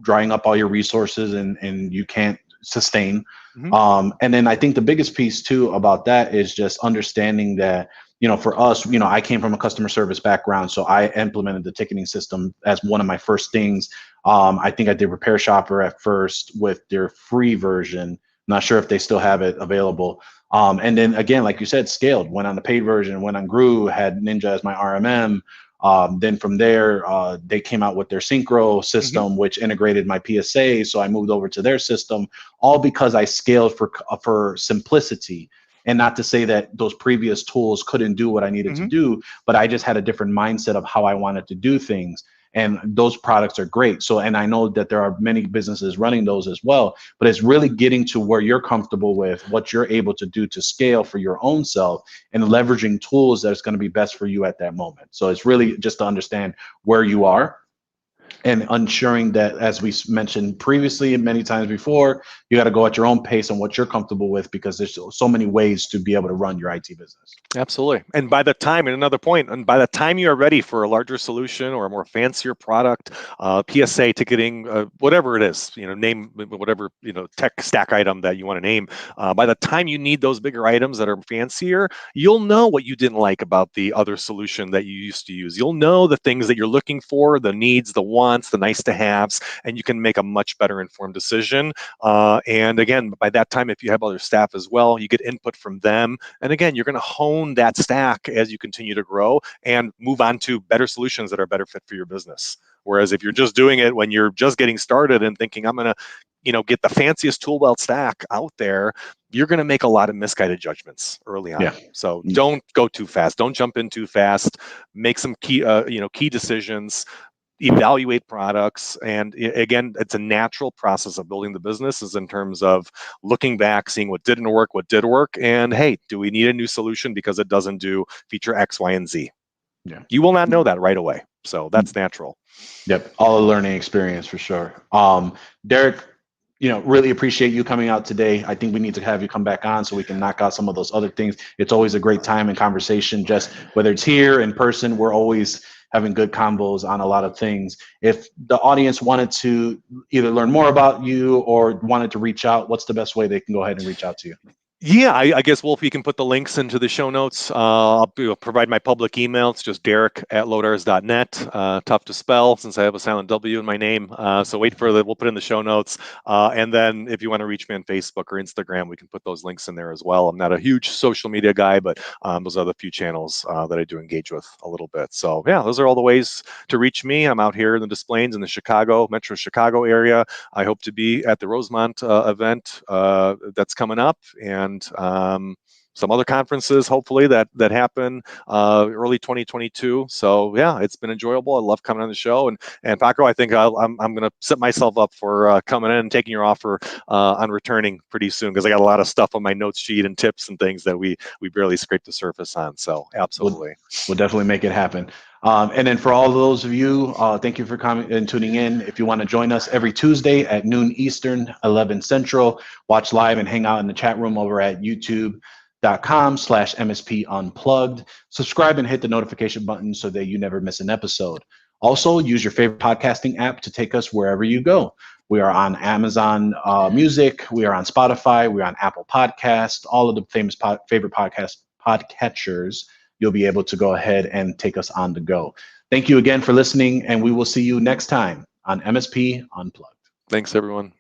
A: drying up all your resources, and you can't sustain.
B: Mm-hmm.
A: And then I think the biggest piece too about that is just understanding that for us, I came from a customer service background, so I implemented the ticketing system as one of my first things. I think I did Repair Shopper at first with their free version. Not sure if they still have it available. And then again, like you said, scaled, went on the paid version, went on Grew, had Ninja as my RMM. Then from there, they came out with their Synchro system,
B: Mm-hmm.
A: which integrated my PSA. So I moved over to their system, all because I scaled for simplicity. And not to say that those previous tools couldn't do what I needed to do, but I just had a different mindset of how I wanted to do things. And those products are great. So, and I know that there are many businesses running those as well, but it's really getting to where you're comfortable with what you're able to do to scale for your own self and leveraging tools that's going to be best for you at that moment. So it's really just to understand where you are and ensuring that, as we mentioned previously and many times before, you got to go at your own pace and what you're comfortable with, because there's so many ways to be able to run your IT business.
B: Absolutely. And by the time you are ready for a larger solution or a more fancier product, PSA ticketing, whatever it is, name whatever, tech stack item that you want to name. By the time you need those bigger items that are fancier, you'll know what you didn't like about the other solution that you used to use. You'll know the things that you're looking for, the needs, the wants, the nice to haves, and you can make a much better informed decision. And again, by that time, if you have other staff as well, you get input from them. And again, you're going to hone that stack as you continue to grow and move on to better solutions that are better fit for your business. Whereas if you're just doing it when you're just getting started and thinking, I'm going to, get the fanciest tool belt stack out there, you're going to make a lot of misguided judgments early on. Yeah. So don't go too fast. Don't jump in too fast. Make some key decisions. evaluate products. And again, it's a natural process of building the business, is in terms of looking back, seeing what didn't work, what did work, and hey, do we need a new solution because it doesn't do feature X, Y, and Z?
A: Yeah.
B: You will not know that right away. So that's natural.
A: Yep. All a learning experience for sure. Derrick, really appreciate you coming out today. I think we need to have you come back on so we can knock out some of those other things. It's always a great time and conversation, just whether it's here in person, we're always having good combos on a lot of things. If the audience wanted to either learn more about you or wanted to reach out, what's the best way they can go ahead and reach out to you?
B: Yeah, I guess, Wolf, you can put the links into the show notes. I'll provide my public email. It's just Derrick@Wlodarz.net. Tough to spell since I have a silent W in my name. So wait for we'll put in the show notes. And then if you want to reach me on Facebook or Instagram, we can put those links in there as well. I'm not a huge social media guy, but those are the few channels that I do engage with a little bit. So yeah, those are all the ways to reach me. I'm out here in the Des Plaines in the Metro Chicago area. I hope to be at the Rosemont event that's coming up, and some other conferences hopefully that happen early 2022. So yeah, it's been enjoyable. I love coming on the show, and Paco, I think I'm going to set myself up for coming in and taking your offer on returning pretty soon, because I got a lot of stuff on my notes sheet and tips and things that we barely scraped the surface on. So absolutely,
A: we'll definitely make it happen. And then for all of those of you, thank you for coming and tuning in. If you want to join us every Tuesday at noon Eastern, 11 Central, watch live and hang out in the chat room over at youtube.com/MSP Unplugged. Subscribe and hit the notification button so that you never miss an episode. Also, use your favorite podcasting app to take us wherever you go. We are on Amazon Music. We are on Spotify. We're on Apple Podcasts, all of the famous favorite podcatchers. You'll be able to go ahead and take us on the go. Thank you again for listening, and we will see you next time on MSP Unplugged.
B: Thanks, everyone.